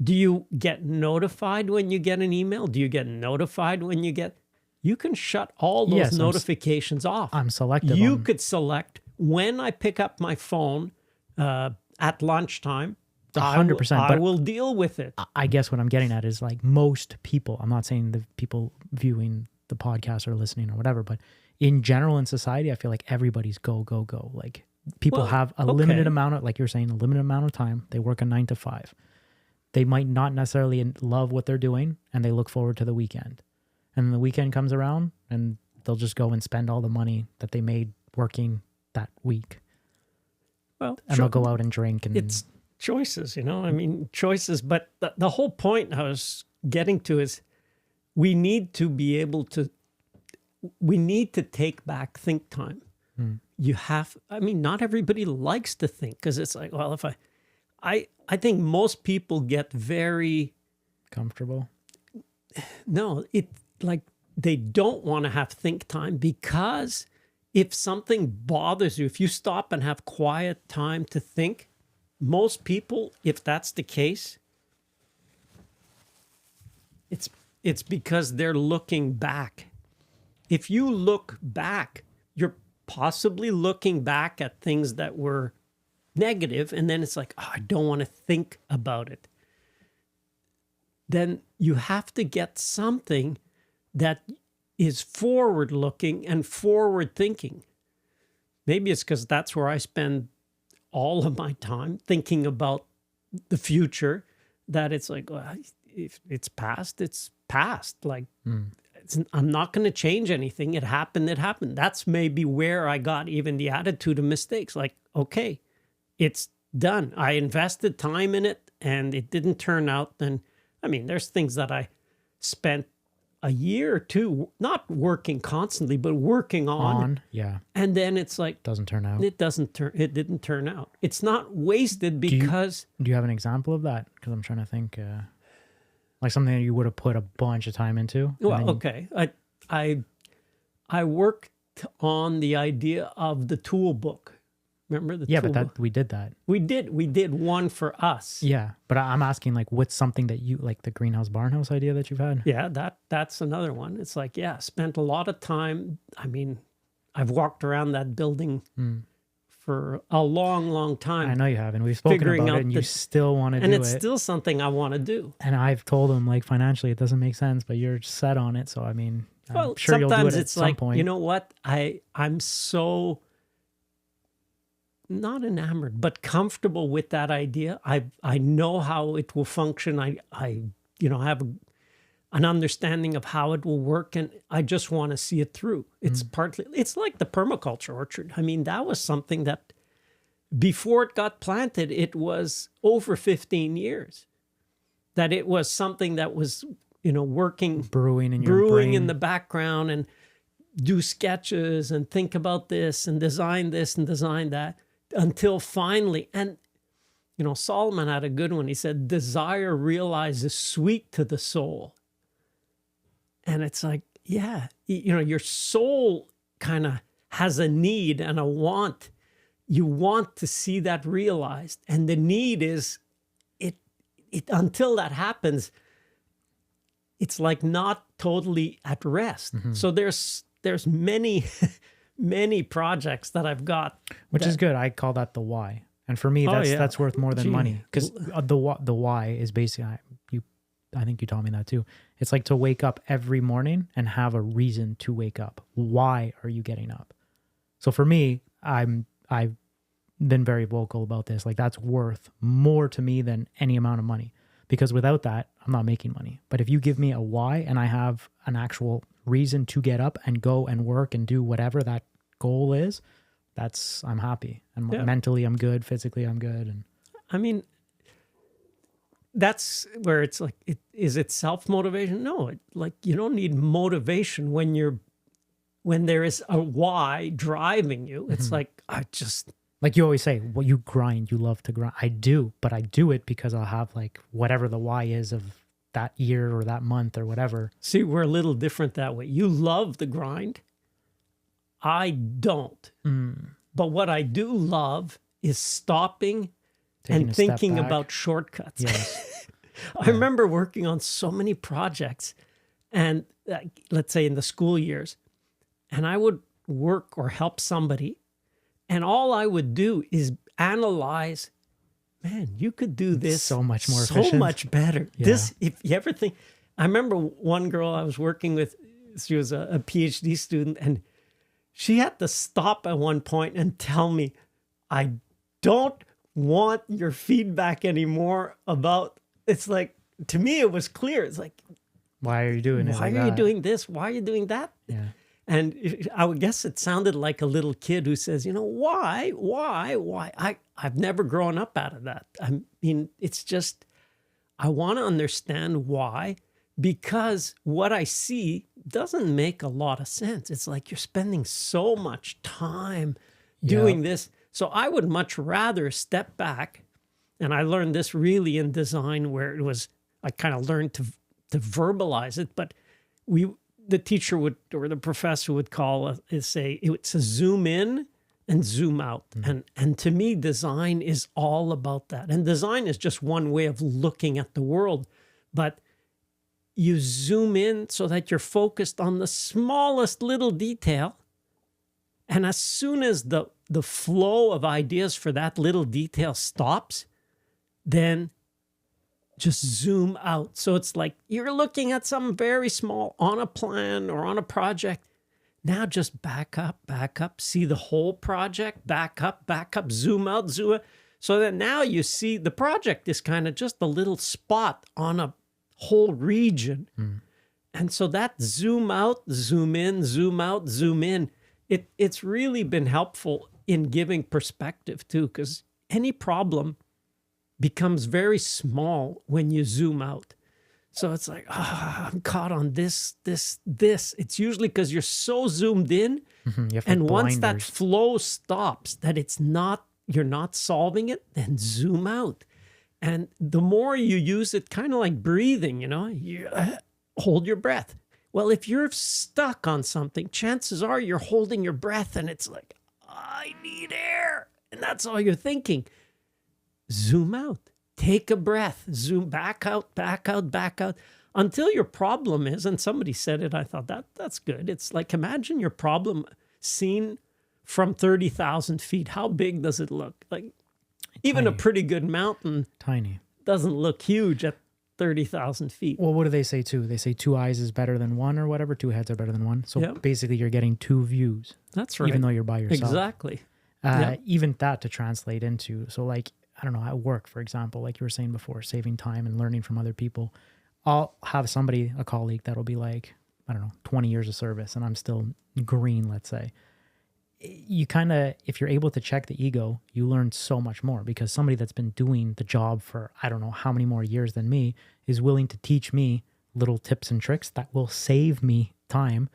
Do you get notified when you get an email? Do you get notified when you can shut all those notifications off. I'm selective. You could select when I pick up my phone at lunchtime. 100%. I will deal with it. I guess what I'm getting at is like most people, I'm not saying the people viewing the podcast or listening or whatever, but in general in society, I feel like everybody's go, go, go. Like people have a limited amount of, like you're saying, a limited amount of time. They work a 9 to 5. They might not necessarily love what they're doing and they look forward to the weekend. And then the weekend comes around and they'll just go and spend all the money that they made working that week. Well, and they'll go out and drink. And it's choices, choices. But the whole point I was getting to is we need to be able to, we need to take back think time. You have, not everybody likes to think because it's like, well, if I think most people get very comfortable. No, like they don't want to have think time because if something bothers you, if you stop and have quiet time to think, most people, if that's the case, it's because they're looking back. If you look back, you're possibly looking back at things that were negative, and then it's like, I don't want to think about it. Then you have to get something that is forward-looking and forward-thinking. Maybe it's because that's where I spend all of my time thinking about the future, that it's like, well, if it's past, it's past. Like, I'm not going to change anything. It happened, it happened. That's maybe where I got even the attitude of mistakes. Like, okay, it's done. I invested time in it and it didn't turn out. Then, there's things that I spent a year or two, not working constantly, but working on. Yeah. And then it's like, doesn't turn out. It didn't turn out. It's not wasted because. Do you have an example of that? Because I'm trying to think, like something that you would have put a bunch of time into. Well, okay. I worked on the idea of the tool book. Remember the tool book? We did that. We did one for us. Yeah, but I'm asking like, what's something that you like, the greenhouse barnhouse idea that you've had? Yeah, that's another one. It's like, spent a lot of time. I've walked around that building for a long, long time. I know you have, and we've spoken about it, and you still want to do it. And it's still something I want to do. And I've told them, like, financially, it doesn't make sense, but you're set on it. So, I'm sure you'll do it at some point. You know what? I'm so not enamored, but comfortable with that idea. I know how it will function. I have an understanding of how it will work, and I just want to see it through. It's partly, it's like the permaculture orchard. I mean, that was something that before it got planted, it was over 15 years. That it was something that was, working, brewing in the background, and do sketches and think about this and design that until finally, and Solomon had a good one. He said, desire realizes sweet to the soul. And it's like, yeah, your soul kind of has a need and a want. You want to see that realized. And the need is, it until that happens, it's like not totally at rest. So there's many, many projects that I've got. Which is good. I call that the why. And for me, that's worth more than money. Because the why is basically, I think you taught me that too. It's like to wake up every morning and have a reason to wake up. Why are you getting up? So for me, I've been very vocal about this. Like that's worth more to me than any amount of money. Because without that, I'm not making money. But if you give me a why and I have an actual reason to get up and go and work and do whatever that goal is, I'm happy. And mentally I'm good. Physically I'm good. And I mean, that's where it's like, is it self-motivation? No, like you don't need motivation when there is a why driving you. It's like, like you always say, well, you grind, you love to grind. I do, but I do it because I'll have like whatever the why is of that year or that month or whatever. See, we're a little different that way. You love the grind. I don't. But what I do love is stopping and thinking about shortcuts. Yes. I remember working on so many projects, and let's say in the school years, and I would work or help somebody, and all I would do is analyze, man, you could do this so much more efficient. So much better. Yeah. This, if you ever think, I remember one girl I was working with, she was a PhD student, and she had to stop at one point and tell me, I don't want your feedback anymore about, it's like, to me, it was clear. It's like, why are you doing it? Why are you doing this? Why are you doing that? Yeah. And I would guess it sounded like a little kid who says, why? I've never grown up out of that. I mean, it's just, I want to understand why, because what I see doesn't make a lot of sense. It's like you're spending so much time doing this. So I would much rather step back. And I learned this really in design, where it was, I kind of learned to verbalize it, but the teacher would, or the professor would it's a zoom in and zoom out. And to me, design is all about that. And design is just one way of looking at the world, but you zoom in so that you're focused on the smallest little detail. And as soon as the flow of ideas for that little detail stops, then just zoom out. So it's like you're looking at something very small on a plan or on a project. Now just back up, see the whole project, back up, zoom out, so that now you see the project is kind of just a little spot on a whole region. And so that zoom out, zoom in, zoom out, zoom in, it's really been helpful in giving perspective too, because any problem becomes very small when you zoom out. So it's like, I'm caught on this. It's usually because you're so zoomed in. And once that flow stops, that you're not solving it, then zoom out. And the more you use it, kind of like breathing, you hold your breath. Well, if you're stuck on something, chances are you're holding your breath and it's like, I need air. And that's all you're thinking. Zoom out. Take a breath. Zoom back out, until your problem is, and somebody said it, I thought that's good. It's like, imagine your problem seen from 30,000 feet. How big does it look? Like even a pretty good mountain doesn't look huge at 30,000 feet. Well, what do they say too? They say 2 eyes is better than 1 or whatever. 2 heads are better than 1. So basically you're getting 2 views. That's right. Even though you're by yourself. Exactly. Even that to translate into. So like, I don't know, at work, for example, like you were saying before, saving time and learning from other people. I'll have somebody, a colleague, that'll be like, I don't know, 20 years of service and I'm still green, let's say. You kind of, if you're able to check the ego, you learn so much more, because somebody that's been doing the job for I don't know how many more years than me is willing to teach me little tips and tricks that will save me time.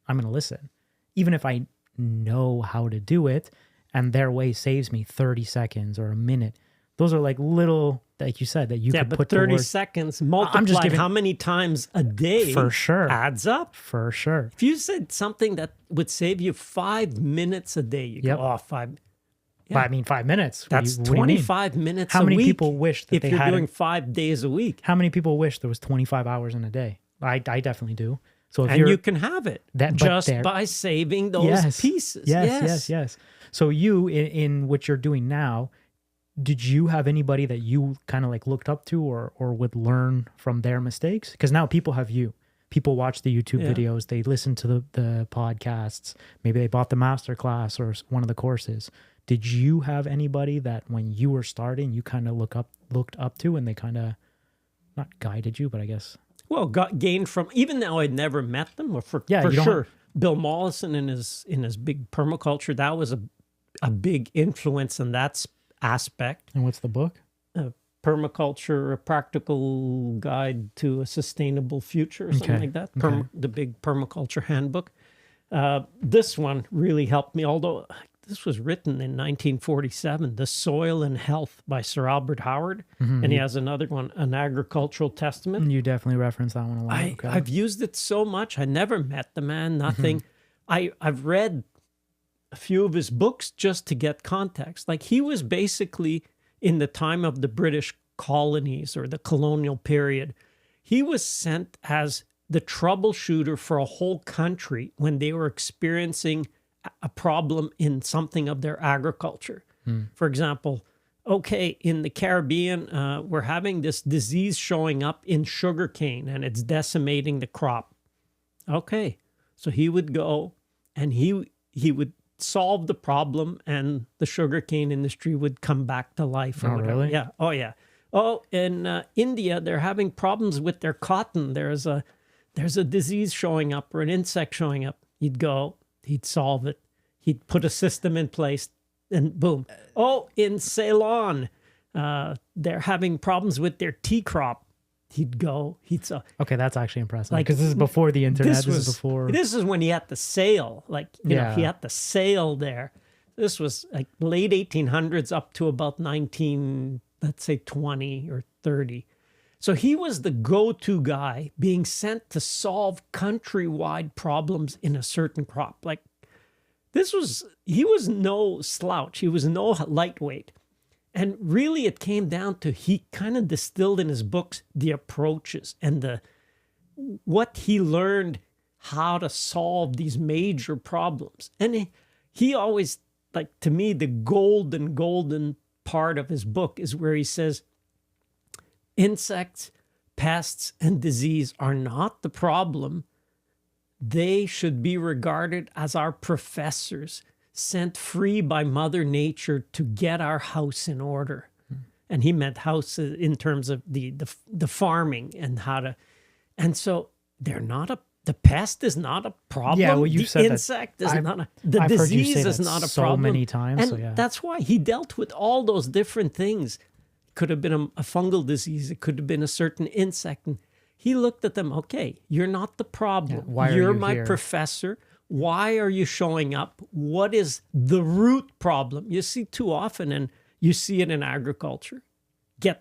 I'm going to listen. Even if I know how to do it and their way saves me 30 seconds or a minute. Those are like little, like you said, that you could but put 30 towards, seconds multiplied how many times a day for sure adds up. For sure. If you said something that would save you 5 minutes a day, you Yep. go, oh, 5. Yeah. I mean, 5 minutes. That's what do you mean? 25 minutes How a many week people wish that if they you're had doing 5 days a week. How many people wish there was 25 hours in a day? I definitely do. So if And you're, you can have it just by saving those pieces. Yes. So you, in what you're doing now, did you have anybody that you kind of like looked up to or would learn from their mistakes? Because now people have you. People watch the YouTube videos. They listen to the podcasts. Maybe they bought the master class or one of the courses. Did you have anybody that when you were starting, you kind of looked up to, and they kind of not guided you, but I guess... Well, got gained from, even though I'd never met them, or for sure. Bill Mollison in his big permaculture, that was a big influence in that aspect. And what's the book? Permaculture, a practical guide to a sustainable future, or something like that. The big permaculture handbook. This one really helped me, although this was written in 1947, The Soil and Health by Sir Albert Howard. And he has another one, An Agricultural Testament. You definitely reference that one a lot. I've used it so much. I never met the man, nothing. I've read a few of his books just to get context. Like, he was basically in the time of the British colonies or the colonial period. He was sent as the troubleshooter for a whole country when they were experiencing a problem in something of their agriculture. For example, okay, in the Caribbean, we're having this disease showing up in sugarcane and it's decimating the crop. Okay, so he would go and he would solve the problem and the sugarcane industry would come back to life. Or whatever. Really? Yeah. Oh, yeah. Oh, in India, they're having problems with their cotton. There's a disease showing up or an insect showing up. He'd go, he'd solve it. He'd put a system in place and boom. Oh, in Ceylon, they're having problems with their tea crop. He'd go, he'd solve. Okay, that's actually impressive. Because this is before the internet. This is when he had to sail. Like, you know, he had to sail there. This was like late 1800s up to about 20 or 30. So he was the go-to guy being sent to solve countrywide problems in a certain crop. Like, he was no slouch. He was no lightweight. And really it came down to, he kind of distilled in his books the approaches and what he learned how to solve these major problems. And he always, like, to me, the golden part of his book is where he says, insects, pests, and disease are not the problem. They should be regarded as our professors, sent free by Mother Nature to get our house in order. And he meant house in terms of the farming and how to... And so they're not the pest is not a problem. Yeah, well, you said insect is not the disease is not a problem. So many times. And that's why he dealt with all those different things. Could have been a fungal disease. It could have been a certain insect. And he looked at them, okay, you're not the problem. Why are you're you my here? Professor. Why are you showing up? What is the root problem? You see too often, and you see it in agriculture.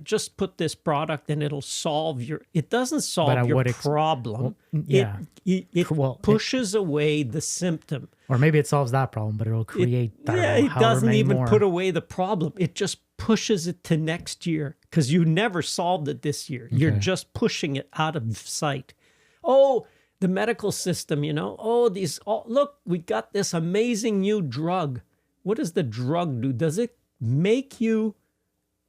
Just put this product and it'll solve it doesn't solve your problem. It pushes away the symptom. Or maybe it solves that problem, but it'll create it doesn't even put away the problem. It just pushes it to next year because you never solved it this year. Okay. You're just pushing it out of sight. Oh, the medical system, look, we got this amazing new drug. What does the drug do? Does it make you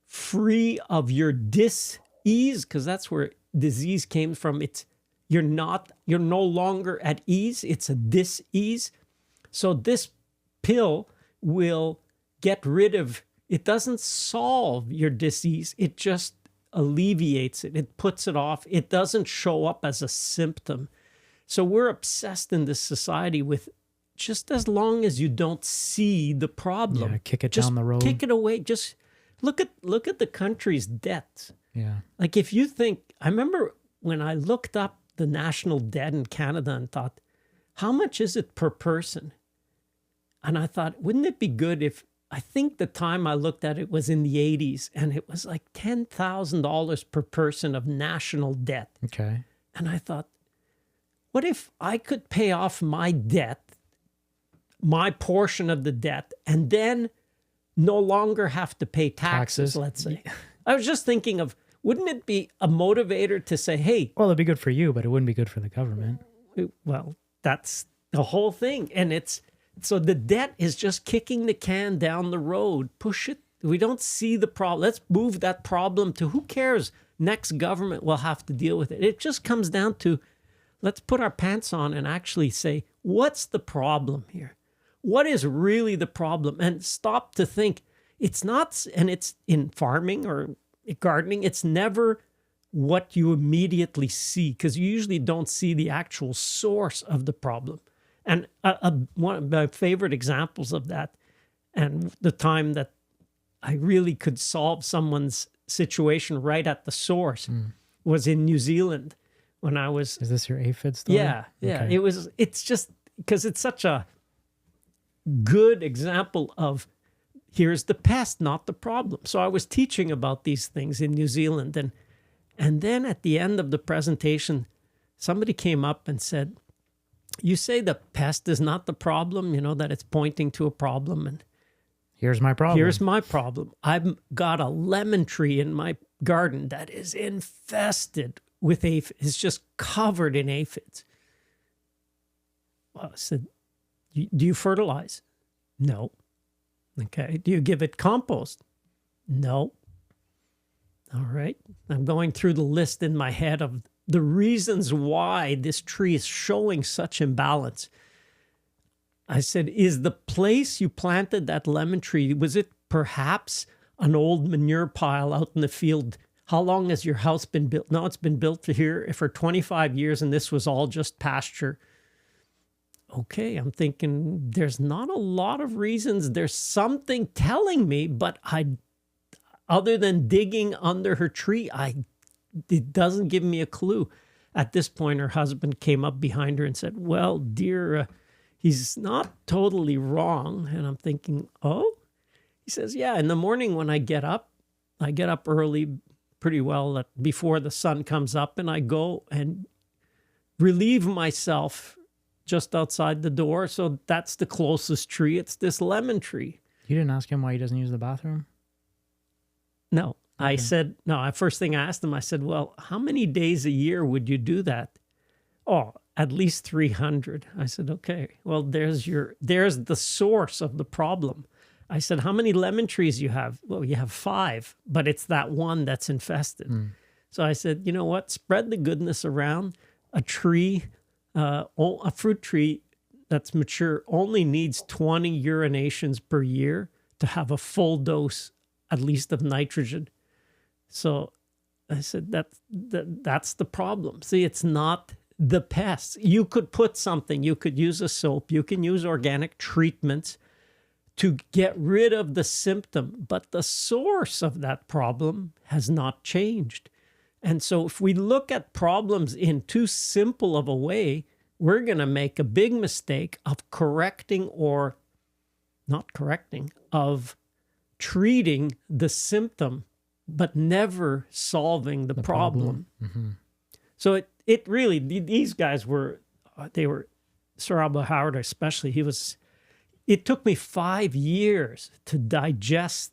free of your dis-ease? Because that's where disease came from. You're no longer at ease. It's a dis-ease. So this pill will get rid of, it doesn't solve your disease. It just alleviates it. It puts it off. It doesn't show up as a symptom. So we're obsessed in this society with just as long as you don't see the problem. Yeah, kick it just down the road. kick it away. Just look at the country's debts. Yeah. Like if you think, I remember when I looked up the national debt in Canada and thought, how much is it per person? And I thought, wouldn't it be good if, I think the time I looked at it was in the 80s, and it was like $10,000 per person of national debt. Okay. And I thought, what if I could pay off my debt, my portion of the debt, and then no longer have to pay taxes, let's say? I was just thinking of, wouldn't it be a motivator to say, hey. Well, it'd be good for you, but it wouldn't be good for the government. Well, that's the whole thing. And so the debt is just kicking the can down the road. Push it. We don't see the problem. Let's move that problem to who cares? Next government will have to deal with it. It just comes down to, let's put our pants on and actually say, what's the problem here? What is really the problem? And stop to think. It's not, and it's in farming or gardening, it's never what you immediately see, because you usually don't see the actual source of the problem. And one of my favorite examples of that, and the time that I really could solve someone's situation right at the source, was in New Zealand when I was... Is this your aphid story? Yeah. Okay. It's just because it's such a good example of here's the pest, not the problem. So I was teaching about these things in New Zealand, and then at the end of the presentation, somebody came up and said, you say the pest is not the problem, that it's pointing to a problem. And here's my problem. Here's my problem. I've got a lemon tree in my garden that is infested with aphids. It's just covered in aphids. Well, I said, do you fertilize? No. Okay. Do you give it compost? No. All right. I'm going through the list in my head of the reasons why this tree is showing such imbalance. I said, is the place you planted that lemon tree, was it perhaps an old manure pile out in the field? How long has your house been built? No, it's been built for 25 years, and this was all just pasture. Okay, I'm thinking there's not a lot of reasons. There's something telling me, but other than digging under her tree, it doesn't give me a clue. At this point, her husband came up behind her and said, well, dear, he's not totally wrong. And I'm thinking, oh? He says, yeah, in the morning when I get up early pretty well before the sun comes up, and I go and relieve myself just outside the door. So that's the closest tree. It's this lemon tree. You didn't ask him why he doesn't use the bathroom? No. Okay. I said, no, first thing I asked him, I said, well, how many days a year would you do that? Oh, at least 300. I said, okay, well, there's the source of the problem. I said, how many lemon trees you have? Well, you have 5, but it's that one that's infested. So I said, you know what? Spread the goodness around. A fruit tree that's mature only needs 20 urinations per year to have a full dose, at least, of nitrogen. So I said, that's the problem. See, it's not the pests. You could put something, you could use a soap, you can use organic treatments to get rid of the symptom, but the source of that problem has not changed. And so if we look at problems in too simple of a way, we're going to make a big mistake of correcting or not correcting, of treating the symptom, but never solving the problem. Mm-hmm. So it really, these guys were Sir Albert Howard especially, it took me 5 years to digest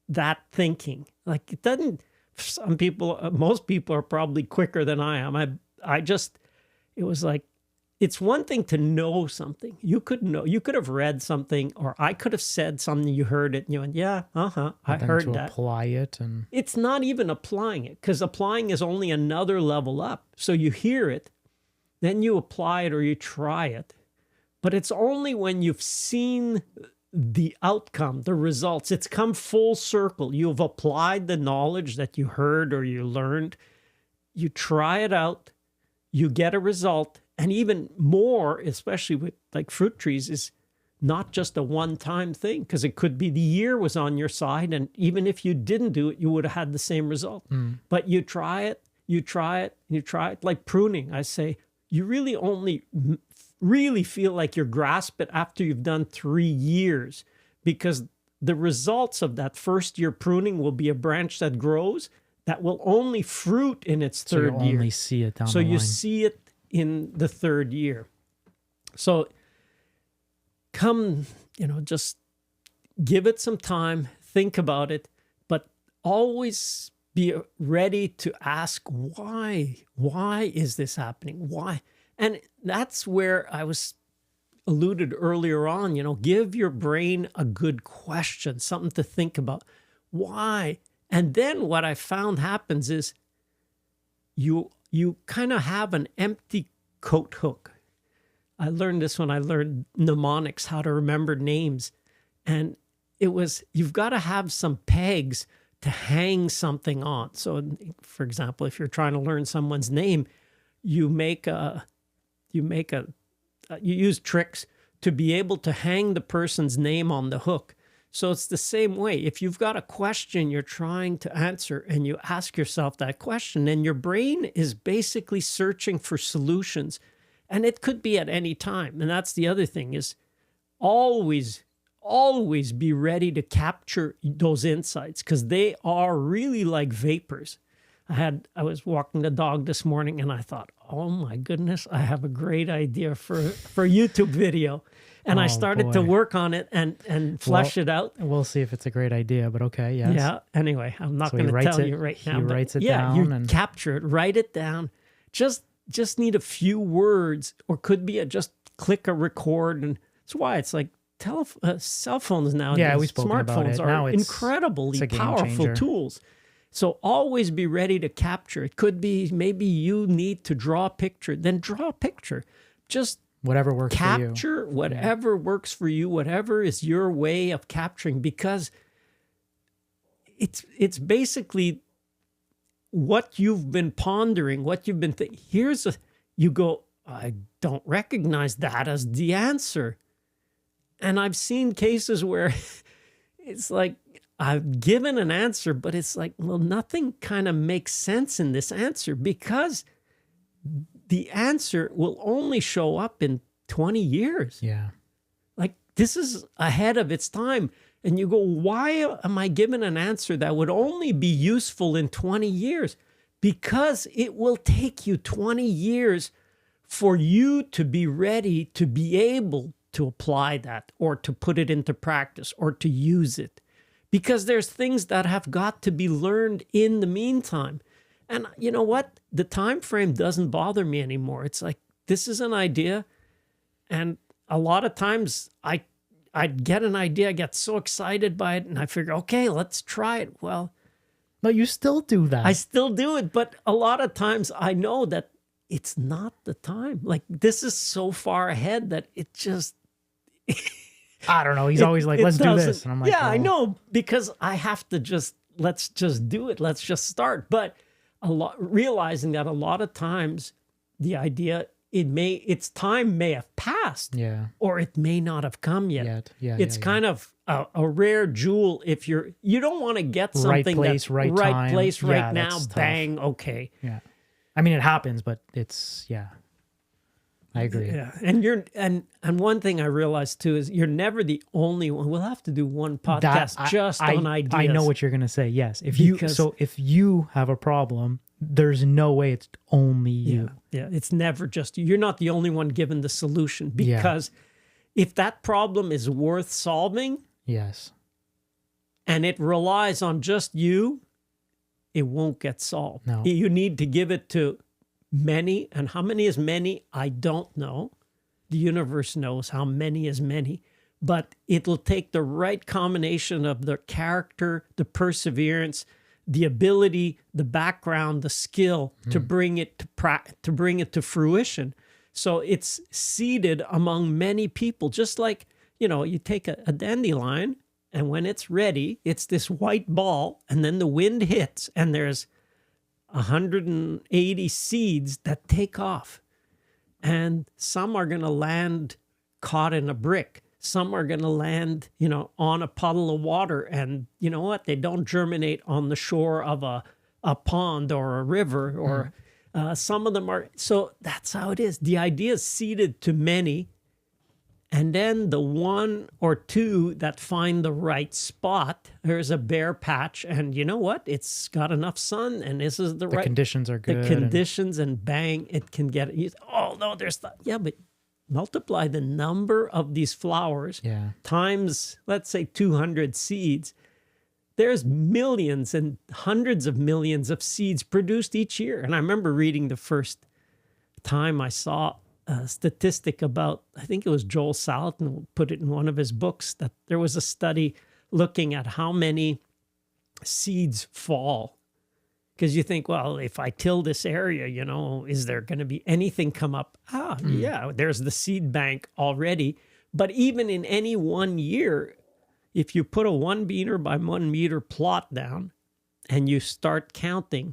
that thinking. Like it doesn't, most people are probably quicker than I am. It was like, it's one thing to know something. You could have read something, or I could have said something, you heard it, and you went, yeah, I heard that. To apply it. And it's not even applying it, because applying is only another level up. So you hear it, then you apply it or you try it. But it's only when you've seen the outcome, the results. It's come full circle. You've applied the knowledge that you heard or you learned. You try it out, you get a result. And even more, especially with like fruit trees, is not just a one-time thing, because it could be the year was on your side. And even if you didn't do it, you would have had the same result. But you try it, you try it, you try it. Like pruning, I say, you really only really feel like you grasp it after you've done 3 years, because the results of that first year pruning will be a branch that grows that will only fruit in its third year. Only see it down So the you line. see it in the third year. So come, just give it some time, think about it, but always be ready to ask why. Why is this happening? Why? And that's where I was alluded earlier on, give your brain a good question, something to think about. Why? And then what I found happens is you kind of have an empty coat hook. I learned this when I learned mnemonics, how to remember names. And it was, you've got to have some pegs to hang something on. So, for example, if you're trying to learn someone's name, you use tricks to be able to hang the person's name on the hook. So it's the same way. If you've got a question you're trying to answer and you ask yourself that question, then your brain is basically searching for solutions. And it could be at any time. And that's the other thing, is always be ready to capture those insights, because they are really like vapors. I was walking the dog this morning and I thought, oh my goodness, I have a great idea for a YouTube video. And I started to work on it and flesh it out. We'll see if it's a great idea, but okay, yes. Yeah, anyway, I'm not going to tell you right now. He writes it down. down. You capture it, write it down. Just need a few words, or could be just click a record. And that's why it's like cell phones nowadays. Yeah, we've spoken about it. Smartphones Now are it's incredibly a game powerful changer. tools. So always be ready to capture. It could be maybe you need to draw a picture, then draw a picture. Just whatever works for you. capture whatever works for you, whatever is your way of capturing, because it's basically what you've been pondering, what you've been thinking. You go, I don't recognize that as the answer. And I've seen cases where it's like, I've given an answer, but it's like, well, nothing kind of makes sense in this answer, because the answer will only show up in 20 years. Yeah. Like, this is ahead of its time. And you go, why am I given an answer that would only be useful in 20 years? Because it will take you 20 years for you to be ready to be able to apply that, or to put it into practice, or to use it. Because there's things that have got to be learned in the meantime. And you know what? The time frame doesn't bother me anymore. It's like, this is an idea. And a lot of times I'd get an idea, I get so excited by it, and I figure, okay, let's try it. Well, But you still do that. I still do it. But a lot of times I know that it's not the time. Like, this is so far ahead that it just... I don't know. He's always like, let's do this. And I'm like, yeah, I well, know, because I have to let's just do it. Let's just start. But realizing that a lot of times the idea, its time may have passed, Yeah. or it may not have come yet. Yeah. It's kind of a rare jewel. If you don't want to get something place, right time. place, Yeah, right now, that's tough. bang, okay. Yeah. I mean, it happens, but it's, yeah. I agree. Yeah, and one thing I realized too is you're never the only one. We'll have to do one podcast on ideas. I know what you're gonna say. Yes, if you have a problem, there's no way it's only you. Yeah, it's never just you. You're not the only one given the solution, because if that problem is worth solving, Yes. and it relies on just you, it won't get solved. No. You need to give it to many, and how many is many, I don't know. The universe knows how many is many, but it'll take the right combination of the character, the perseverance, the ability, the background, the skill to bring it to fruition. So it's seeded among many people, just like, you take a dandelion, and when it's ready, it's this white ball, and then the wind hits, and there's 180 seeds that take off. And some are going to land caught in a brick. Some are going to land, on a puddle of water. And you know what? They don't germinate on the shore of a pond or a river, or some of them are. So that's how it is. The idea is seeded to many. And then the one or two that find the right spot, there's a bare patch, and you know what? It's got enough sun, and this is the right conditions are good. The conditions, and bang, it can get it. Oh no, but multiply the number of these flowers times, let's say, 200 seeds. There's millions and hundreds of millions of seeds produced each year. And I remember reading the first time I saw a statistic about, I think it was Joel Salatin put it in one of his books, that there was a study looking at how many seeds fall. Because you think, well, if I till this area, is there going to be anything come up? Yeah, there's the seed bank already. But even in any one year, if you put a 1 meter by 1 meter plot down and you start counting,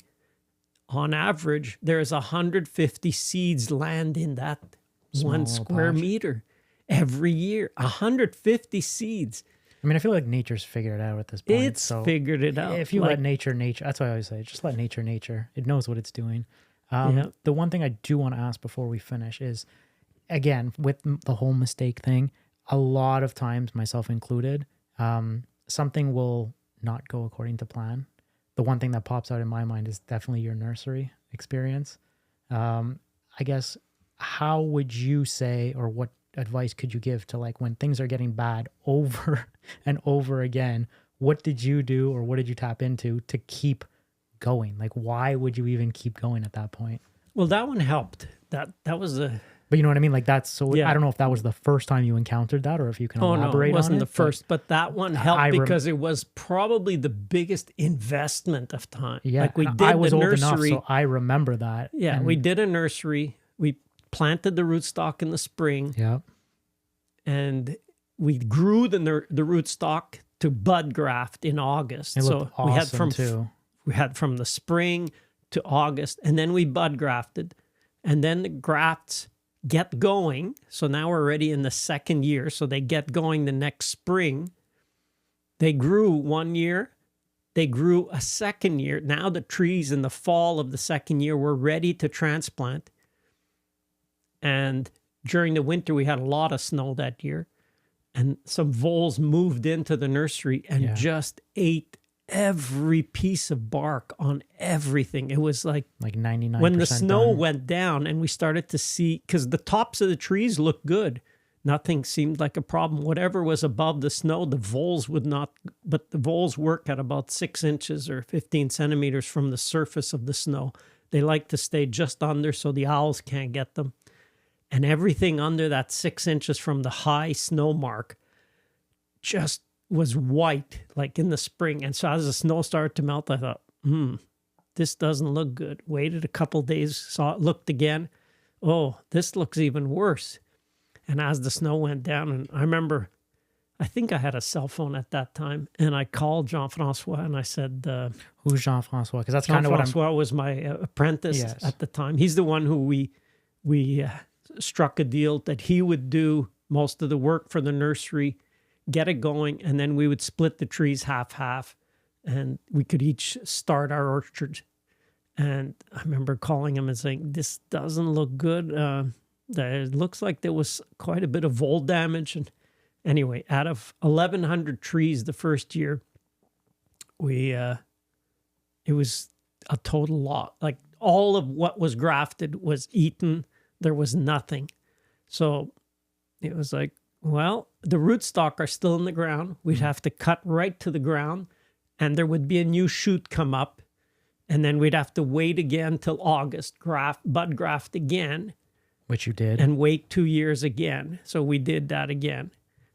on average, there's 150 seeds land in that Small 1 square patch. meter every year. 150 seeds. I mean, I feel like nature's figured it out at this point. It's figured it out. If you let nature, that's why I always say, just let nature. It knows what it's doing. The one thing I do want to ask before we finish is, again, with the whole mistake thing, a lot of times, myself included, something will not go according to plan. The one thing that pops out in my mind is definitely your nursery experience. I guess, how would you say, or what advice could you give to, like, when things are getting bad over and over again, what did you do, or what did you tap into to keep going? Like, why would you even keep going at that point? Well, that one helped. That was a... But you know what I mean? Like, that's so, Yeah. I don't know if that was the first time you encountered that, or if you can elaborate it wasn't on it. the first, but that one helped I because it was probably the biggest investment of time. Yeah, Like we and did I was the old nursery. enough, so I remember that. Yeah, And- we did a nursery. We planted the rootstock in the spring, Yeah. and we grew the rootstock to bud graft in August. It looked awesome we had from too. we had from the spring to August, and then we bud grafted, and then the grafts get going. So now we're already in the second year. So they get going the next spring. They grew 1 year. They grew a second year. Now the trees in the fall of the second year were ready to transplant. And during the winter, we had a lot of snow that year. And some voles moved into the nursery and just ate every piece of bark on everything. It was like 99%. when the snow done. went down and we started to see, because the tops of the trees looked good. Nothing seemed like a problem. Whatever was above the snow, the voles would not, but the voles work at about 6 inches or 15 centimeters from the surface of the snow. They like to stay just under so the owls can't get them. And everything under that 6 inches from the high snow mark just was white, like in the spring. And so as the snow started to melt, I thought, this doesn't look good. Waited a couple days, saw it, looked again. Oh, this looks even worse. And as the snow went down, and I remember, I think I had a cell phone at that time, and I called Jean-François and I said, Who's Jean-François? Because that's kind of what I'm... Jean-François was my apprentice at the time. He's the one who we struck a deal that he would do most of the work for the nursery, get it going, and then we would split the trees half-half, and we could each start our orchard. And I remember calling him and saying, this doesn't look good. It looks like there was quite a bit of vole damage. And anyway, out of 1,100 trees the first year, it was a total loss. Like all of what was grafted was eaten. There was nothing. So it was like, well, the rootstock are still in the ground. We'd have to cut right to the ground, and there would be a new shoot come up, and then we'd have to wait again till August, bud graft again. Which you did. And wait 2 years again. So we did that again.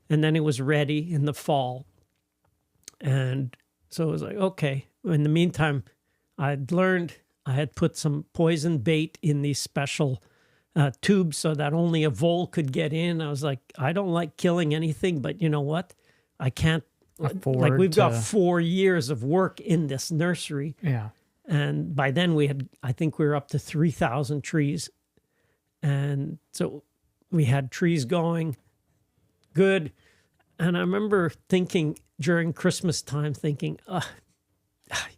And then it was ready in the fall. And so it was like, okay. In the meantime, I'd learned, I had put some poison bait in these special tubes so that only a vole could get in. I was like, I don't like killing anything, but you know what? I can't afford like we've got to- 4 years of work in this nursery. Yeah. And by then I think we were up to 3,000 trees. And so we had trees going good. And I remember thinking during Christmas time,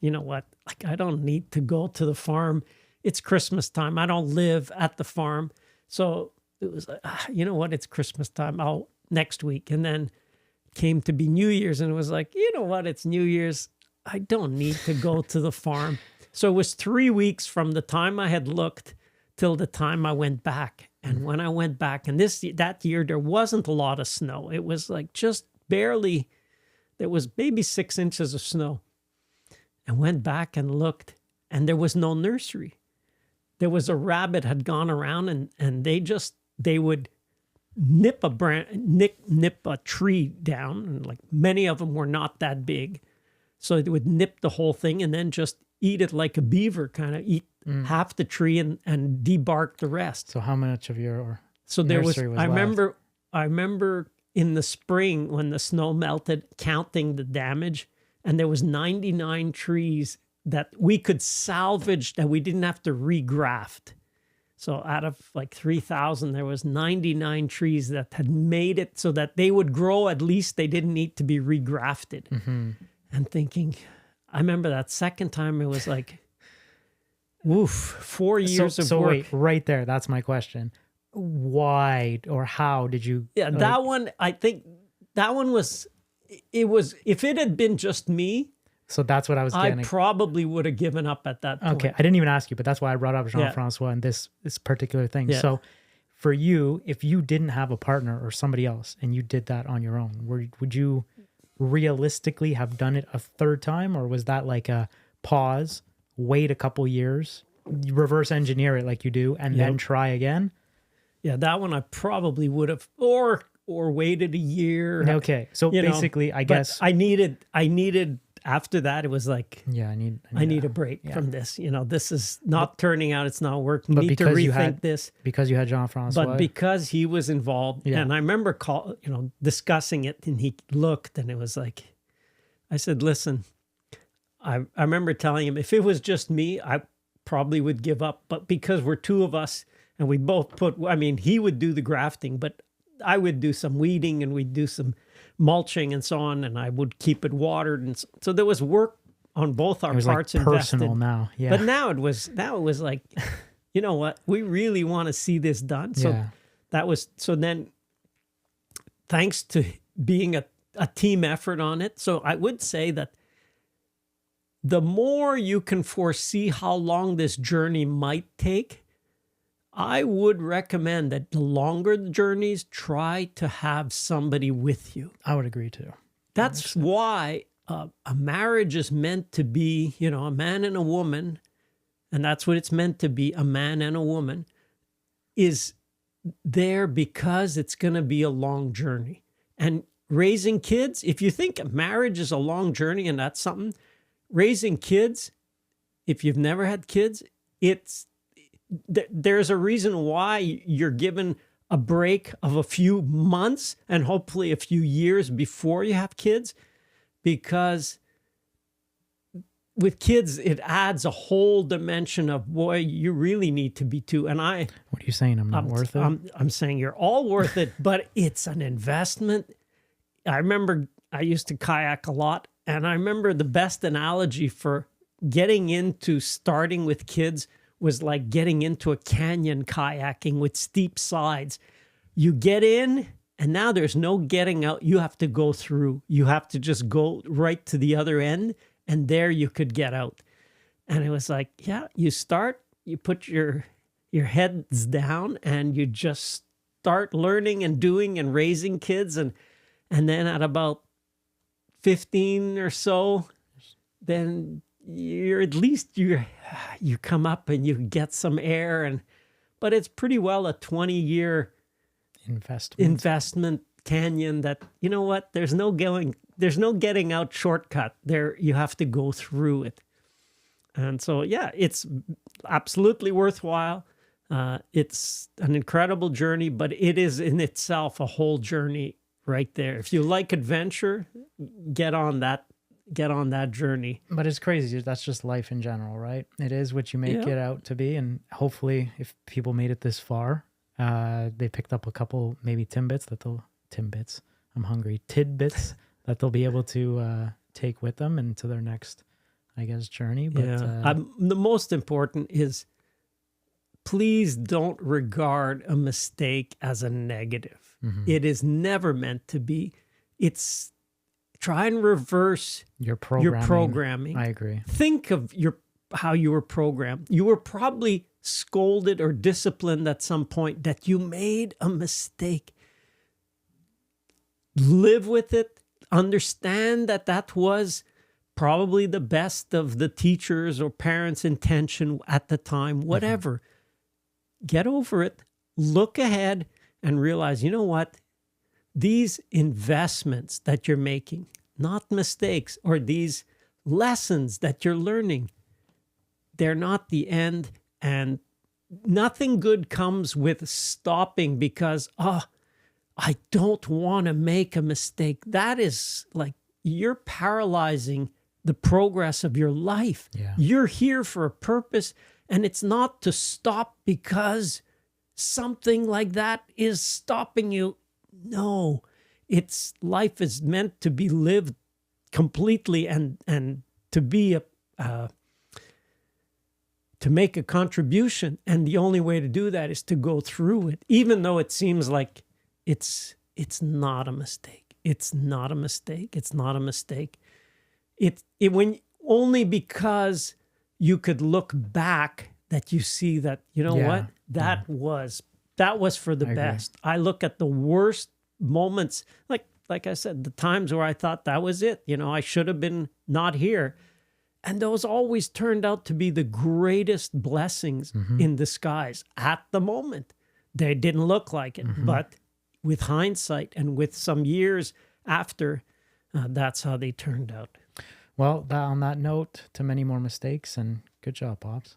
you know what? Like, I don't need to go to the farm. It's Christmas time. I don't live at the farm. So it was like, you know what? It's Christmas time. I'll next week. And then came to be New Year's, and it was like, you know what? It's New Year's. I don't need to go to the farm. So it was 3 weeks from the time I had looked till the time I went back. And when I went back, and that year, there wasn't a lot of snow. It was like just barely, there was maybe 6 inches of snow. And went back and looked, and there was no nursery. There was a rabbit had gone around, and they would nip a tree down, and like many of them were not that big. So they would nip the whole thing and then just eat it like a beaver, kind of eat half the tree and debark the rest. So how much of your So there was, nursery was I left? remember in the spring when the snow melted, counting the damage, and there was 99 trees that we could salvage that we didn't have to regraft. So out of like 3,000, there was 99 trees that had made it so that they would grow. At least they didn't need to be regrafted. And thinking, I remember that second time it was like, woof, 4 years of work. Wait, right there. That's my question. Why or how did you? Yeah, that one, I think that one was, if it had been just me, So that's what I was I getting. probably would have given up at that point. Okay, I didn't even ask you, but that's why I brought up Jean-Francois and this particular thing. Yeah. So for you, if you didn't have a partner or somebody else and you did that on your own, would you realistically have done it a third time, or was that like a pause, wait a couple years, reverse engineer it like you do, and then try again? Yeah, that one I probably would have, or waited a year. Okay, so basically, I but guess I needed. After that, it was like, yeah, I need a break from this. This is not turning out. It's not working. But Need to because you rethink this. because you had Jean-Francois. But because he was involved, and I remember discussing it, and he looked, and it was like, I said, listen, I remember telling him, if it was just me, I probably would give up. But because we're two of us, and we both he would do the grafting, but I would do some weeding, and we'd do some mulching and so on, and I would keep it watered, and so there was work on both our it was parts like personal invested. now. Yeah, But now it was like, you know what, we really want to see this done. So then, thanks to being a team effort on it, so I would say that the more you can foresee how long this journey might take, I would recommend that the longer the journeys, try to have somebody with you. I would agree too. That's why a marriage is meant to be, a man and a woman, and that's what it's meant to be, a man and a woman, is there because it's going to be a long journey. And raising kids, if you think marriage is a long journey and that's something, raising kids, if you've never had kids, there's a reason why you're given a break of a few months and hopefully a few years before you have kids, because with kids, it adds a whole dimension of, boy, you really need to be two. And What are you saying? I'm not worth it? I'm saying you're all worth it, but it's an investment. I remember I used to kayak a lot, and I remember the best analogy for getting into starting with kids was like getting into a canyon kayaking with steep sides. You get in, and now there's no getting out. You have to go through. You have to just go right to the other end, and there you could get out. And it was like, yeah, you start, you put your heads down, and you just start learning and doing and raising kids. And then at about 15 or so, then you come up and you get some air, but it's pretty well a 20-year investment canyon that, you know what, there's no getting out shortcut there. You have to go through it. And so, yeah, it's absolutely worthwhile. It's an incredible journey, but it is in itself a whole journey right there. If you like adventure, get on that journey. But it's crazy. That's just life in general, right? It is what you make it out to be. And hopefully if people made it this far, they picked up a couple maybe tidbits, I'm hungry, tidbits that they'll be able to take with them into their next, I guess, journey. But the most important is, please don't regard a mistake as a negative. It is never meant to be. It's try and reverse your programming. I agree. Think of how you were programmed. You were probably scolded or disciplined at some point that you made a mistake. Live with it. Understand that was probably the best of the teachers or parents' intention at the time, whatever. Get over it. Look ahead and realize, you know what? These investments that you're making, not mistakes, or these lessons that you're learning, they're not the end. And nothing good comes with stopping because, I don't want to make a mistake. That is like you're paralyzing the progress of your life. Yeah. You're here for a purpose, and it's not to stop because something like that is stopping you. No, life is meant to be lived completely and to be to make a contribution. And the only way to do that is to go through it, even though it seems like it's not a mistake. It's not a mistake. It's not a mistake. It when only because you could look back that you see that, you know what? That was for the best. I look at the worst moments, like I said, the times where I thought that was it. I should have been not here. And those always turned out to be the greatest blessings in disguise at the moment. They didn't look like it, but with hindsight and with some years after, that's how they turned out. Well, on that note, to many more mistakes, and good job, Pops.